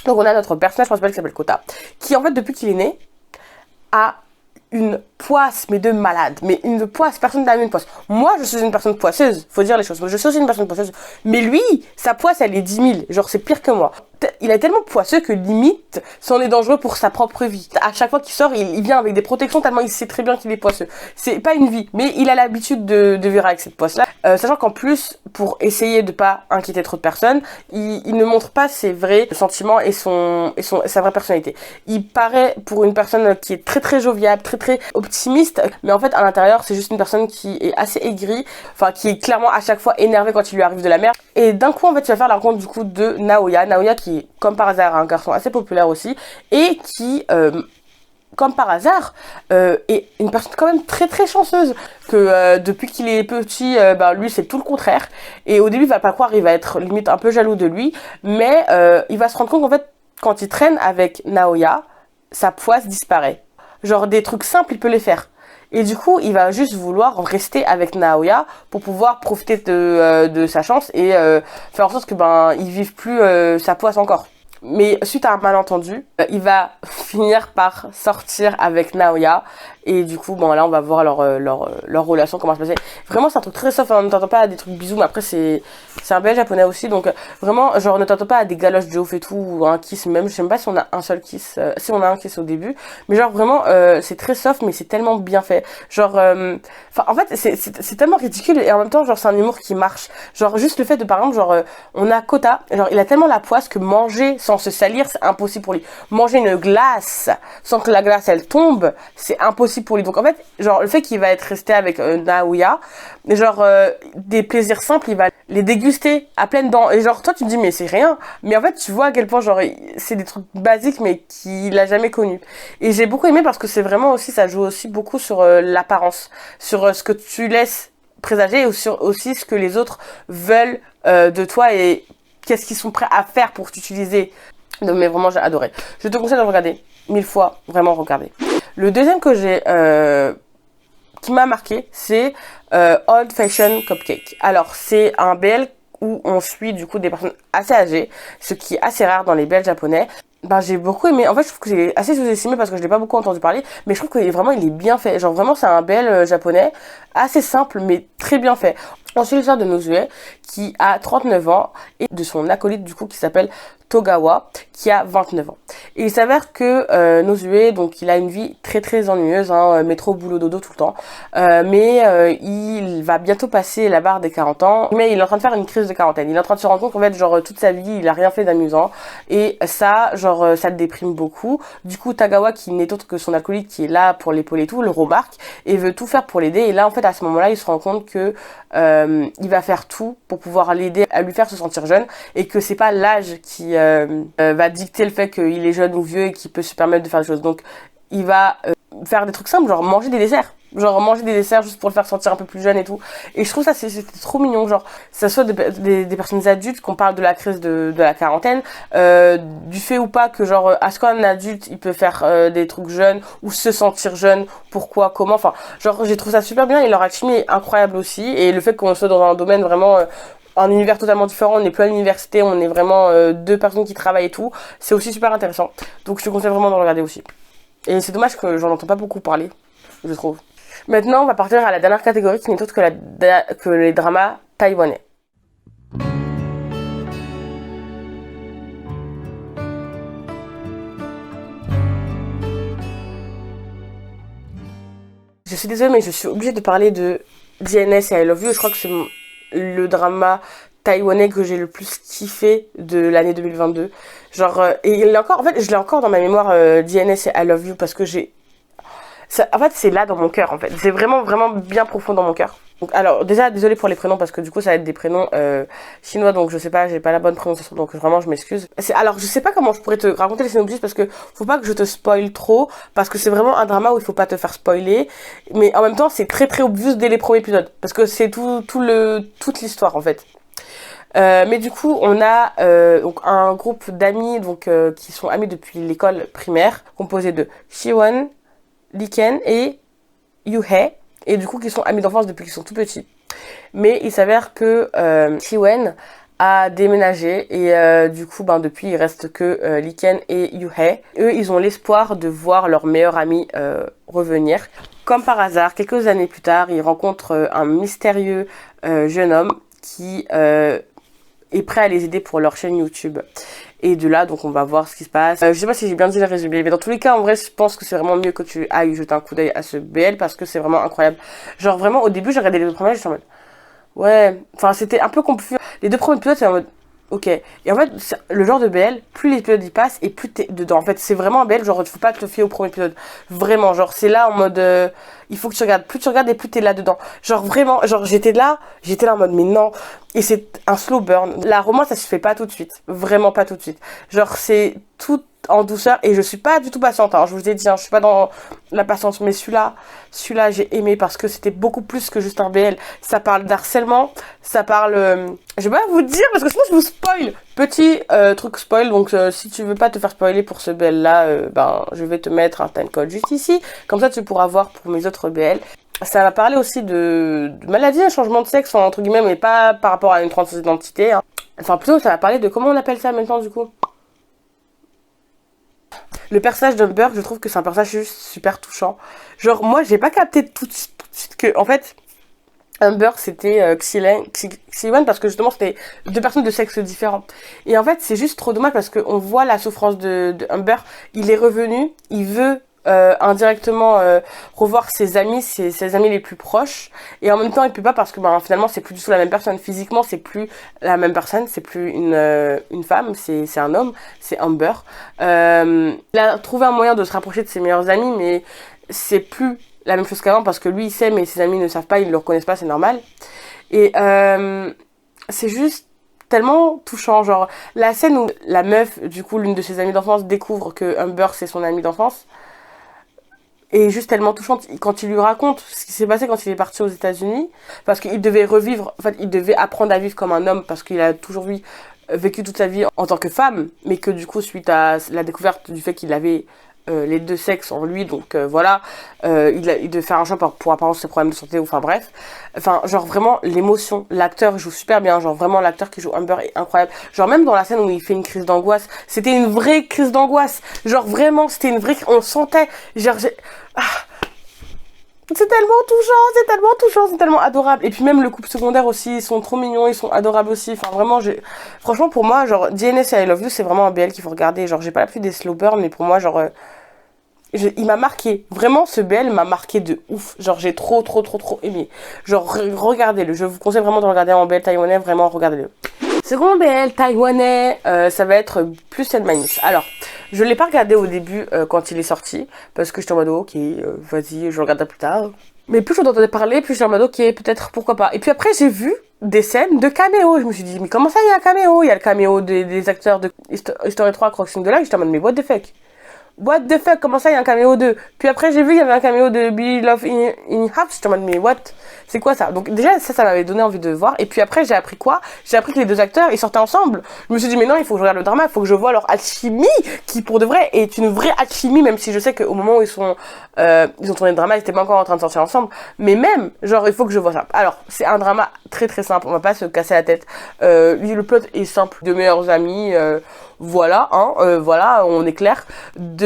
Donc, on a notre personnage principal qui s'appelle Kota, qui, en fait, depuis qu'il est né, a une poisse, mais de malade. Mais une poisse, personne n'a une poisse. Moi, je suis une personne poisseuse, faut dire les choses. Moi, je suis aussi une personne poisseuse. Mais lui, sa poisse, elle est 10 000. Genre, c'est pire que moi. Il est tellement poisseux que limite, c'en est dangereux pour sa propre vie. À chaque fois qu'il sort, il vient avec des protections tellement il sait très bien qu'il est poisseux. C'est pas une vie, mais il a l'habitude de vivre avec cette poisse-là. Sachant qu'en plus, pour essayer de pas inquiéter trop de personnes, il ne montre pas ses vrais sentiments et sa vraie personnalité. Il paraît pour une personne qui est très très joviale, très très optimiste, mais en fait à l'intérieur c'est juste une personne qui est assez aigrie, enfin qui est clairement à chaque fois énervée quand il lui arrive de la merde. Et d'un coup en fait tu vas faire la rencontre du coup de Naoya qui est comme par hasard un garçon assez populaire aussi et qui comme par hasard, est une personne quand même très très chanceuse, que depuis qu'il est petit, lui c'est tout le contraire, et au début il va pas croire, il va être limite un peu jaloux de lui, mais il va se rendre compte qu'en fait quand il traîne avec Naoya, sa poisse disparaît. Genre des trucs simples il peut les faire. Et du coup, il va juste vouloir rester avec Naoya pour pouvoir profiter de sa chance et faire en sorte que il vive plus sa poisse encore. Mais suite à un malentendu, il va finir par sortir avec Naoya. Et du coup, là, on va voir leur relation, comment ça se passer. Vraiment, c'est un truc très soft. On ne t'entend pas à des trucs bisous, mais après, c'est un BL japonais aussi. Donc, vraiment, genre, ne t'entend pas à des galoches de ouf et tout, ou un kiss même. Je sais même pas si on a un seul kiss. Si on a un kiss au début. Mais genre, vraiment, c'est très soft, mais c'est tellement bien fait. Genre, en fait, c'est tellement ridicule. Et en même temps, genre, c'est un humour qui marche. Genre, juste le fait de, par exemple, genre, on a Kota. Genre, il a tellement la poisse que manger sans se salir, c'est impossible pour lui. Manger une glace sans que la glace, elle tombe, c'est impossible pour lui. Donc en fait, genre le fait qu'il va être resté avec Naoya, genre des plaisirs simples, il va les déguster à pleines dents. Et genre toi tu te dis mais c'est rien, mais en fait tu vois à quel point genre c'est des trucs basiques mais qu'il a jamais connu. Et j'ai beaucoup aimé parce que c'est vraiment aussi, ça joue aussi beaucoup sur l'apparence, sur ce que tu laisses présager, ou sur aussi ce que les autres veulent de toi et qu'est-ce qu'ils sont prêts à faire pour t'utiliser. Donc, mais vraiment j'ai adoré. Je te conseille de regarder 1000 fois, vraiment regarder. Le deuxième que j'ai qui m'a marqué, c'est Old Fashion Cupcake. Alors c'est un BL où on suit du coup des personnes assez âgées, ce qui est assez rare dans les BL japonais. J'ai beaucoup aimé. En fait, je trouve que c'est assez sous-estimé parce que je l'ai pas beaucoup entendu parler, mais je trouve que vraiment il est bien fait. Genre vraiment c'est un BL japonais assez simple mais très bien fait. Ensuite, l'histoire de Nozue qui a 39 ans et de son acolyte du coup qui s'appelle Togawa qui a 29 ans. Et il s'avère que Nosué, donc il a une vie très très ennuyeuse, hein, métro, boulot, dodo tout le temps. Mais il va bientôt passer la barre des 40 ans, mais il est en train de faire une crise de quarantaine. Il est en train de se rendre compte qu'en fait, genre, toute sa vie, il a rien fait d'amusant. Et ça, genre, ça le déprime beaucoup. Du coup, Tagawa, qui n'est autre que son alcoolique, qui est là pour l'épauler et tout, le remarque et veut tout faire pour l'aider. Et là, en fait, à ce moment-là, il se rend compte que il va faire tout pour pouvoir l'aider à lui faire se sentir jeune, et que c'est pas l'âge qui va dicter le fait qu'il est jeune ou vieux et qu'il peut se permettre de faire des choses. Donc, il va faire des trucs simples, genre manger des desserts. Genre manger des desserts juste pour le faire sentir un peu plus jeune et tout. Et je trouve ça c'était trop mignon, genre ça soit des personnes adultes qu'on parle de la crise de la quarantaine, du fait ou pas que genre à ce qu'un adulte il peut faire des trucs jeunes ou se sentir jeune, pourquoi, comment, enfin genre j'ai trouvé ça super bien, et leur alchimie est incroyable aussi, et le fait qu'on soit dans un domaine vraiment un univers totalement différent, on n'est plus à l'université, on est vraiment deux personnes qui travaillent et tout, c'est aussi super intéressant. Donc je te conseille vraiment de le regarder aussi. Et c'est dommage que j'en entends pas beaucoup parler, je trouve. Maintenant, on va partir à la dernière catégorie qui n'est autre que les dramas taïwanais. Je suis désolée, mais je suis obligée de parler de DNS et I Love You. Je crois que c'est le drama taïwanais que j'ai le plus kiffé de l'année 2022. Genre, et il est encore, en fait, je l'ai encore dans ma mémoire, DNS et I Love You, parce que en fait, c'est là dans mon cœur, en fait. C'est vraiment, vraiment bien profond dans mon cœur. Donc, alors, déjà, désolée pour les prénoms, parce que du coup, ça va être des prénoms chinois, donc je sais pas, j'ai pas la bonne prononciation, donc vraiment, je m'excuse. Alors, je sais pas comment je pourrais te raconter les synopsis, parce que faut pas que je te spoil trop, parce que c'est vraiment un drama où il faut pas te faire spoiler, mais en même temps, c'est très, très obvious dès les premiers épisodes, parce que c'est toute l'histoire, en fait. Mais du coup, on a donc un groupe d'amis qui sont amis depuis l'école primaire, composé de Siwon, Liken et Yuhei, et du coup qui sont amis d'enfance depuis qu'ils sont tout petits. Mais il s'avère que Siwen a déménagé, et du coup depuis il reste que Liken et Yuhei. Eux, ils ont l'espoir de voir leur meilleur ami revenir. Comme par hasard, quelques années plus tard, ils rencontrent un mystérieux jeune homme qui est prêt à les aider pour leur chaîne YouTube. Et de là, donc on va voir ce qui se passe. Je sais pas si j'ai bien dit le résumé, mais dans tous les cas, en vrai, je pense que c'est vraiment mieux que tu ailles jeter un coup d'œil à ce BL, parce que c'est vraiment incroyable. Genre vraiment, au début, j'ai regardé les deux premiers, j'étais en mode, ouais, enfin c'était un peu confus. Les deux premiers épisodes, c'est en mode, ok. Et en fait, le genre de BL, plus l'épisode y passe et plus t'es dedans. En fait, c'est vraiment un BL, genre, il faut pas te fier au premier épisode. Vraiment, genre, c'est là en mode, il faut que tu regardes. Plus tu regardes et plus t'es là dedans. Genre, vraiment, genre, j'étais là en mode, mais non. Et c'est un slow burn. La romance, ça se fait pas tout de suite. Vraiment pas tout de suite. Genre, c'est tout en douceur, et je suis pas du tout patiente, hein. Je vous ai dit, hein, je suis pas dans la patience, mais celui-là j'ai aimé, parce que c'était beaucoup plus que juste un BL. Ça parle d'harcèlement, ça parle, je vais pas vous dire parce que sinon je vous spoil. Petit truc spoil, donc si tu veux pas te faire spoiler pour ce BL là, je vais te mettre un timecode juste ici, comme ça tu pourras voir pour mes autres BL. Ça va parler aussi de maladie, un changement de sexe, entre guillemets, mais pas par rapport à une transition d'identité, hein. Enfin plutôt ça va parler de, comment on appelle ça maintenant du coup. Le personnage d'Humber, je trouve que c'est un personnage juste super touchant. Genre, moi, j'ai pas capté tout de suite que, en fait, Humber, c'était Xiwen, parce que justement, c'était deux personnes de sexe différents. Et en fait, c'est juste trop dommage, parce qu'on voit la souffrance de Humber. Il est revenu, il veut indirectement revoir ses amis, ses amis les plus proches, et en même temps il peut pas, parce que finalement c'est plus du tout la même personne. Physiquement c'est plus la même personne, c'est plus une femme, c'est un homme, c'est Humber. Il a trouvé un moyen de se rapprocher de ses meilleurs amis, mais c'est plus la même chose qu'avant, parce que lui il sait mais ses amis ne savent pas, ils le reconnaissent pas, c'est normal. Et c'est juste tellement touchant, genre la scène où la meuf, du coup l'une de ses amies d'enfance, découvre que Humber c'est son ami d'enfance, et juste tellement touchante quand il lui raconte ce qui s'est passé quand il est parti aux États-Unis, parce qu'il devait revivre, en fait, il devait apprendre à vivre comme un homme, parce qu'il a toujours vécu toute sa vie en tant que femme, mais que du coup, suite à la découverte du fait qu'il avait les deux sexes en lui, donc voilà, il devait faire un choix pour apparence ses problèmes de santé, enfin bref. Enfin, genre vraiment, l'émotion, l'acteur joue super bien, genre vraiment l'acteur qui joue Humber est incroyable. Genre même dans la scène où il fait une crise d'angoisse, c'était une vraie crise d'angoisse. Genre vraiment, c'était une vraie, on le sentait. Genre, C'est tellement touchant, c'est tellement touchant, c'est tellement adorable. Et puis même le couple secondaire aussi, ils sont trop mignons, ils sont adorables aussi. Enfin vraiment, franchement pour moi, genre DNS et I Love You, c'est vraiment un BL qu'il faut regarder. Genre j'ai pas la plus des slow burn, mais pour moi genre il m'a marqué. Vraiment ce BL m'a marqué de ouf. Genre j'ai trop aimé. Genre regardez-le. Je vous conseille vraiment de regarder en BL taïwanais, vraiment regardez-le. Second BL taïwanais, ça va être plus Sad Manus. Alors, je l'ai pas regardé au début quand il est sorti, parce que j'étais en mode ok, vas-y, je regarderai plus tard. Mais plus j'en entendais parler, plus j'étais en mode ok, peut-être pourquoi pas. Et puis après j'ai vu des scènes de caméo. Je me suis dit mais comment ça il y a un caméo? Il y a le caméo des acteurs de History 3 Crossing de là. J'étais en mode mais what the fuck? What the fuck, comment ça il y a un caméo de... Puis après j'ai vu il y avait un caméo de Be Love in Half, j'étais en mode mais what? C'est quoi ça? Donc déjà ça m'avait donné envie de voir. Et puis après j'ai appris quoi? J'ai appris que les deux acteurs ils sortaient ensemble. Je me suis dit mais non, il faut que je regarde le drama, il faut que je vois leur alchimie qui pour de vrai est une vraie alchimie, même si je sais qu'au moment où ils ont tourné le drama ils étaient pas encore en train de sortir ensemble. Mais même genre il faut que je vois ça. Alors c'est un drama très simple, on va pas se casser la tête. Le plot est simple, deux meilleurs amis, voilà, voilà, on est clair. Deux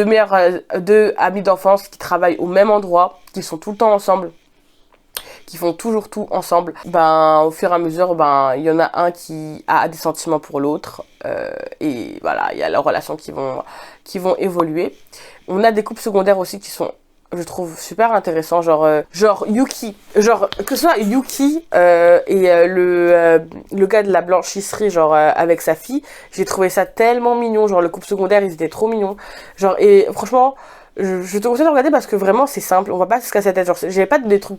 amis d'enfance qui travaillent au même endroit, qui sont tout le temps ensemble, qui font toujours tout ensemble. Ben, au fur et à mesure, ben, il y en a un qui a des sentiments pour l'autre, et voilà, il y a leurs relations qui vont évoluer. On a des couples secondaires aussi qui sont, je trouve, super intéressants, genre Yuki, genre que ce soit Yuki et le gars de la blanchisserie, genre avec sa fille, j'ai trouvé ça tellement mignon, genre le couple secondaire ils étaient trop mignons, genre et franchement je te conseille de regarder parce que vraiment c'est simple, on va pas se casser la tête, genre j'avais pas des trucs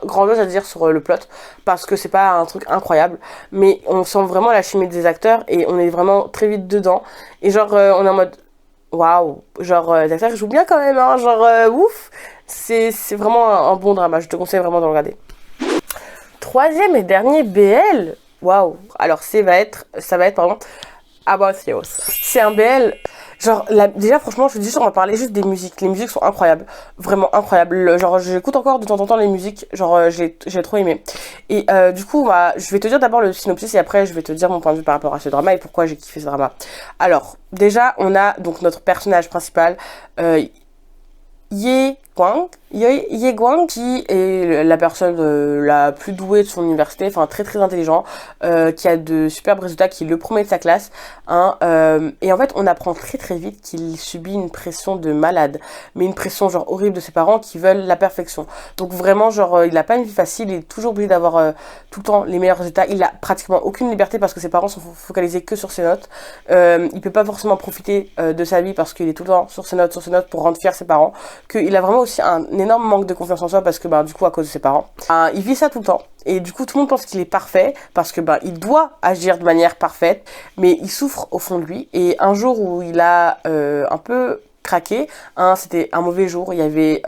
grandioses à dire sur le plot parce que c'est pas un truc incroyable, mais on sent vraiment la chimie des acteurs et on est vraiment très vite dedans et genre on est en mode waouh, genre les acteurs jouent bien quand même, hein, genre ouf, c'est vraiment un bon drama, je te conseille vraiment de le regarder. Troisième et dernier BL, waouh, alors ça va être pardon, About You. C'est un BL, genre déjà franchement je te dis on va parler juste des musiques, les musiques sont incroyables, vraiment incroyables, genre j'écoute encore de temps en temps les musiques, genre j'ai trop aimé. Et du coup bah, je vais te dire d'abord le synopsis et après je vais te dire mon point de vue par rapport à ce drama et pourquoi j'ai kiffé ce drama. Alors déjà on a donc notre personnage principal, Ye Guang, qui est la personne la plus douée de son université, enfin très intelligent, qui a de superbes résultats, qui est le premier de sa classe, hein, et en fait on apprend très vite qu'il subit une pression de malade, mais une pression genre horrible de ses parents qui veulent la perfection. Donc vraiment genre il a pas une vie facile, il est toujours obligé d'avoir tout le temps les meilleurs résultats, il a pratiquement aucune liberté parce que ses parents sont focalisés que sur ses notes, il peut pas forcément profiter de sa vie parce qu'il est tout le temps sur ses notes pour rendre fier ses parents, qu'il a vraiment aussi un énorme manque de confiance en soi parce que bah du coup à cause de ses parents il vit ça tout le temps et du coup tout le monde pense qu'il est parfait parce que bah il doit agir de manière parfaite mais il souffre au fond de lui et un jour où il a un peu craqué, hein, c'était un mauvais jour, il y avait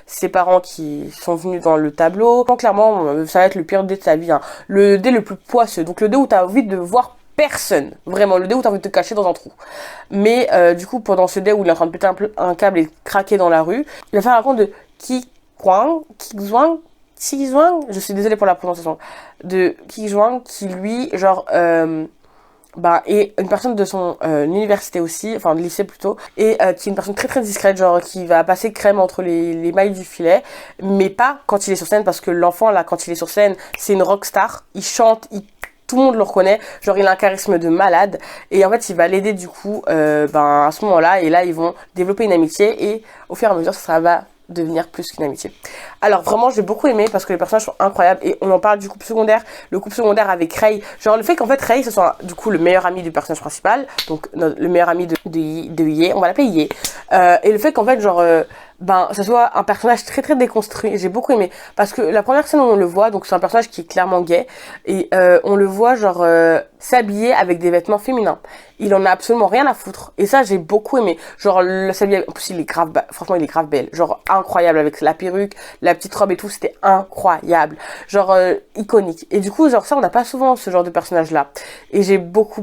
ses parents qui sont venus dans le tableau, donc, clairement ça va être le pire dé de sa vie, hein. Le dé le plus poisseux, donc le dé où t'as envie de voir personne, vraiment, le dé où t'as envie de te cacher dans un trou. Mais du coup, pendant ce dé où il est en train de péter un câble et craquer dans la rue, il va faire un compte de Kizhuang, je suis désolée pour la prononciation, de Kizhuang, qui lui, genre, bah, est une personne de son université aussi, enfin de lycée plutôt, et qui est une personne très discrète, genre qui va passer crème entre les mailles du filet, mais pas quand il est sur scène, parce que l'enfant là, quand il est sur scène, c'est une rockstar, il chante, tout le monde le reconnaît, genre il a un charisme de malade et en fait il va l'aider du coup à ce moment-là et là ils vont développer une amitié et au fur et à mesure ça va devenir plus qu'une amitié. Alors vraiment j'ai beaucoup aimé parce que les personnages sont incroyables et on en parle du couple secondaire, le couple secondaire avec Rei, genre le fait qu'en fait Rei ce soit du coup le meilleur ami du personnage principal, donc le meilleur ami de Ye, on va l'appeler Ye, et le fait qu'en fait genre ça soit un personnage très déconstruit, j'ai beaucoup aimé parce que la première scène où on le voit, donc c'est un personnage qui est clairement gay et on le voit genre s'habiller avec des vêtements féminins, il en a absolument rien à foutre et ça j'ai beaucoup aimé, genre s'habiller, en plus il est grave, franchement il est grave belle, genre incroyable avec la perruque, la petite robe et tout, c'était incroyable, genre iconique et du coup genre ça on n'a pas souvent ce genre de personnage là et j'ai beaucoup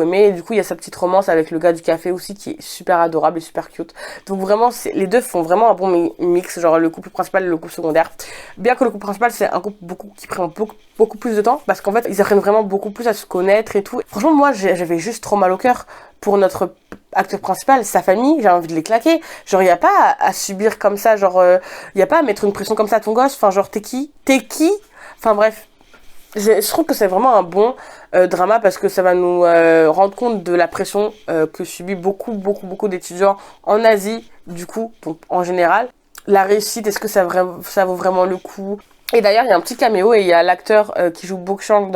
aimé et du coup il y a sa petite romance avec le gars du café aussi qui est super adorable et super cute, donc vraiment les deux font vraiment un bon mix, genre le couple principal et le couple secondaire, bien que le couple principal c'est un couple qui prend beaucoup plus de temps parce qu'en fait ils apprennent vraiment beaucoup plus à se connaître et tout. Franchement moi j'avais juste trop mal au cœur pour notre acteur principal, sa famille, j'ai envie de les claquer. Genre, il n'y a pas à subir comme ça, genre, il n'y a pas à mettre une pression comme ça à ton gosse. Enfin, genre, t'es qui? T'es qui? Enfin, bref. Je trouve que c'est vraiment un bon drama parce que ça va nous rendre compte de la pression que subit beaucoup d'étudiants en Asie, du coup, donc, en général. La réussite, est-ce que ça vaut vraiment le coup? Et d'ailleurs, il y a un petit caméo et il y a l'acteur qui joue Book Chang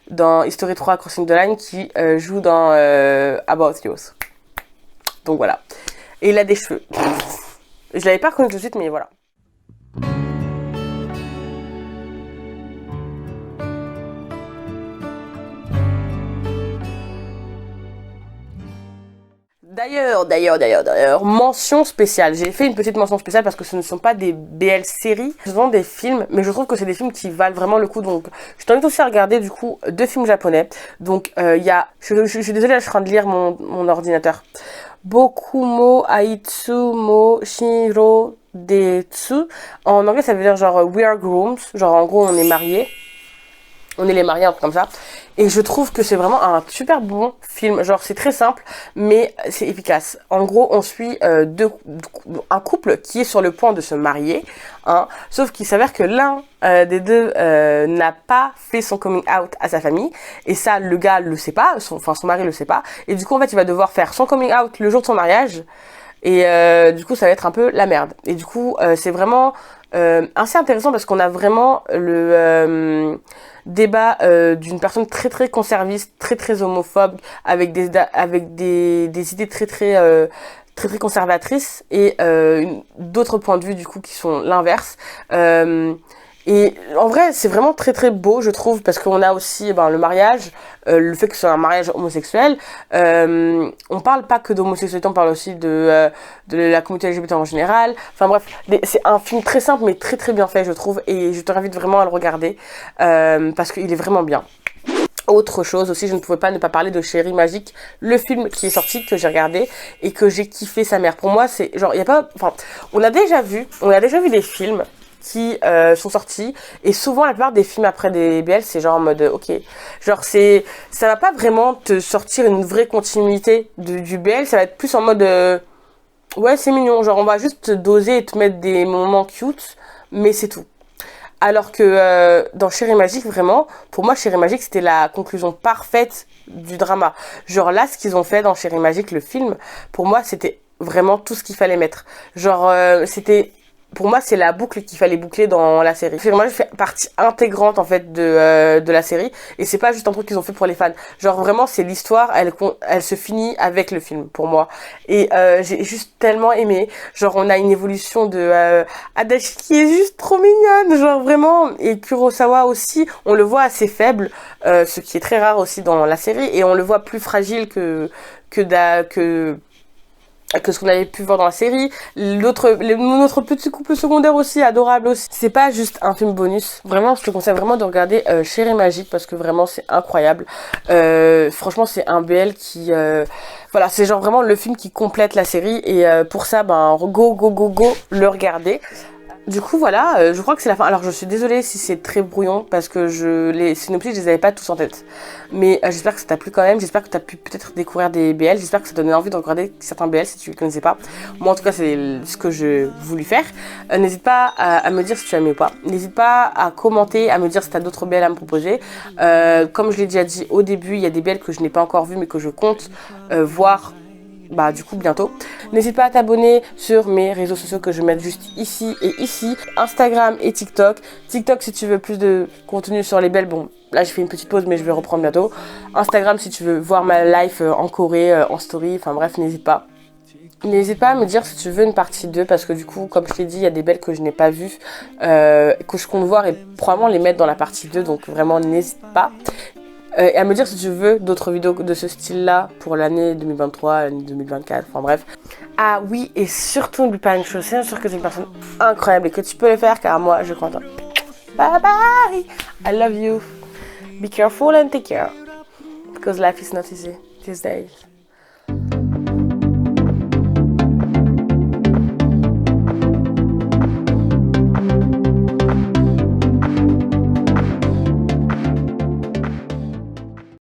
dans History 3 Crossing the Line qui joue dans About You. Donc voilà. Et il a des cheveux. Je l'avais pas reconnu tout de suite, mais voilà. D'ailleurs, mention spéciale. J'ai fait une petite mention spéciale parce que ce ne sont pas des BL séries, ce sont des films, mais je trouve que c'est des films qui valent vraiment le coup. Donc, je t'invite aussi à regarder du coup 2 films japonais. Donc, il y a, je suis désolée, je suis en train de lire mon ordinateur. Bokumo Aitsu mo Shiro Detsu. En anglais, ça veut dire genre We are grooms, genre en gros on est mariés. On est les mariés, un truc comme ça. Et je trouve que c'est vraiment un super bon film. Genre, c'est très simple, mais c'est efficace. En gros, on suit un couple qui est sur le point de se marier. Hein, sauf qu'il s'avère que l'un des deux n'a pas fait son coming out à sa famille. Et ça, le gars le sait pas. Son mari le sait pas. Et du coup, en fait, il va devoir faire son coming out le jour de son mariage. Et du coup, ça va être un peu la merde. Et du coup, c'est vraiment assez intéressant parce qu'on a vraiment le débat d'une personne très conserviste, très homophobe, avec des idées très conservatrices et d'autres points de vue du coup qui sont l'inverse. Et en vrai, c'est vraiment très beau, je trouve, parce qu'on a aussi le mariage, le fait que ce soit un mariage homosexuel. On parle pas que d'homosexualité, on parle aussi de la communauté LGBT en général. Enfin bref, c'est un film très simple, mais très bien fait, je trouve, et je t'invite vraiment à le regarder, parce qu'il est vraiment bien. Autre chose aussi, je ne pouvais pas ne pas parler de Chérie Magique, le film qui est sorti, que j'ai regardé et que j'ai kiffé sa mère. Pour moi, c'est genre, il y a pas, enfin, on a déjà vu des films qui sont sortis et souvent la plupart des films après des BL c'est genre en mode ok, genre ça va pas vraiment te sortir une vraie continuité du BL, ça va être plus en mode ouais c'est mignon, genre on va juste te doser et te mettre des moments cute, mais c'est tout. Alors que dans Chérie Magique, vraiment, pour moi Chérie Magique c'était la conclusion parfaite du drama. Genre là ce qu'ils ont fait dans Chérie Magique, le film, pour moi c'était vraiment tout ce qu'il fallait mettre. Genre pour moi, c'est la boucle qu'il fallait boucler dans la série. Moi, je fais partie intégrante, en fait, de la série. Et c'est pas juste un truc qu'ils ont fait pour les fans. Genre, vraiment, c'est l'histoire, elle se finit avec le film, pour moi. Et j'ai juste tellement aimé. Genre, on a une évolution de Adachi qui est juste trop mignonne. Genre, vraiment. Et Kurosawa aussi, on le voit assez faible, ce qui est très rare aussi dans la série. Et on le voit plus fragile que ce qu'on avait pu voir dans la série. Notre petit couple secondaire aussi, adorable aussi. C'est pas juste un film bonus. Vraiment, je te conseille vraiment de regarder Chérie Magique parce que vraiment c'est incroyable. Franchement, c'est un BL qui... voilà, c'est genre vraiment le film qui complète la série et pour ça, go, le regarder. Du coup, voilà, je crois que c'est la fin. Alors, je suis désolée si c'est très brouillon parce que les synopsis, je les avais pas tous en tête. Mais j'espère que ça t'a plu quand même. J'espère que t'as pu peut-être découvrir des BL. J'espère que ça t'a donné envie de regarder certains BL si tu les connaissais pas. Moi, en tout cas, c'est ce que je voulais faire. N'hésite pas à me dire si tu as aimé ou pas. N'hésite pas à commenter, à me dire si t'as d'autres BL à me proposer. Comme je l'ai déjà dit au début, il y a des BL que je n'ai pas encore vus mais que je compte voir. Du coup bientôt. N'hésite pas à t'abonner sur mes réseaux sociaux que je vais mettre juste ici et ici, Instagram et TikTok. TikTok si tu veux plus de contenu sur les BL, bon là j'ai fait une petite pause mais je vais reprendre bientôt. Instagram si tu veux voir ma life en Corée, en story, enfin bref n'hésite pas. N'hésite pas à me dire si tu veux une partie 2 parce que du coup comme je t'ai dit il y a des BL que je n'ai pas vues, que je compte voir et probablement les mettre dans la partie 2 donc vraiment n'hésite pas. Et à me dire si tu veux d'autres vidéos de ce style-là pour l'année 2023, l'année 2024, enfin bref. Ah oui, et surtout n'oublie pas une chose, c'est sûr que tu es une personne incroyable et que tu peux le faire car moi je crois en toi. Bye bye! I love you. Be careful and take care. Because life is not easy these days.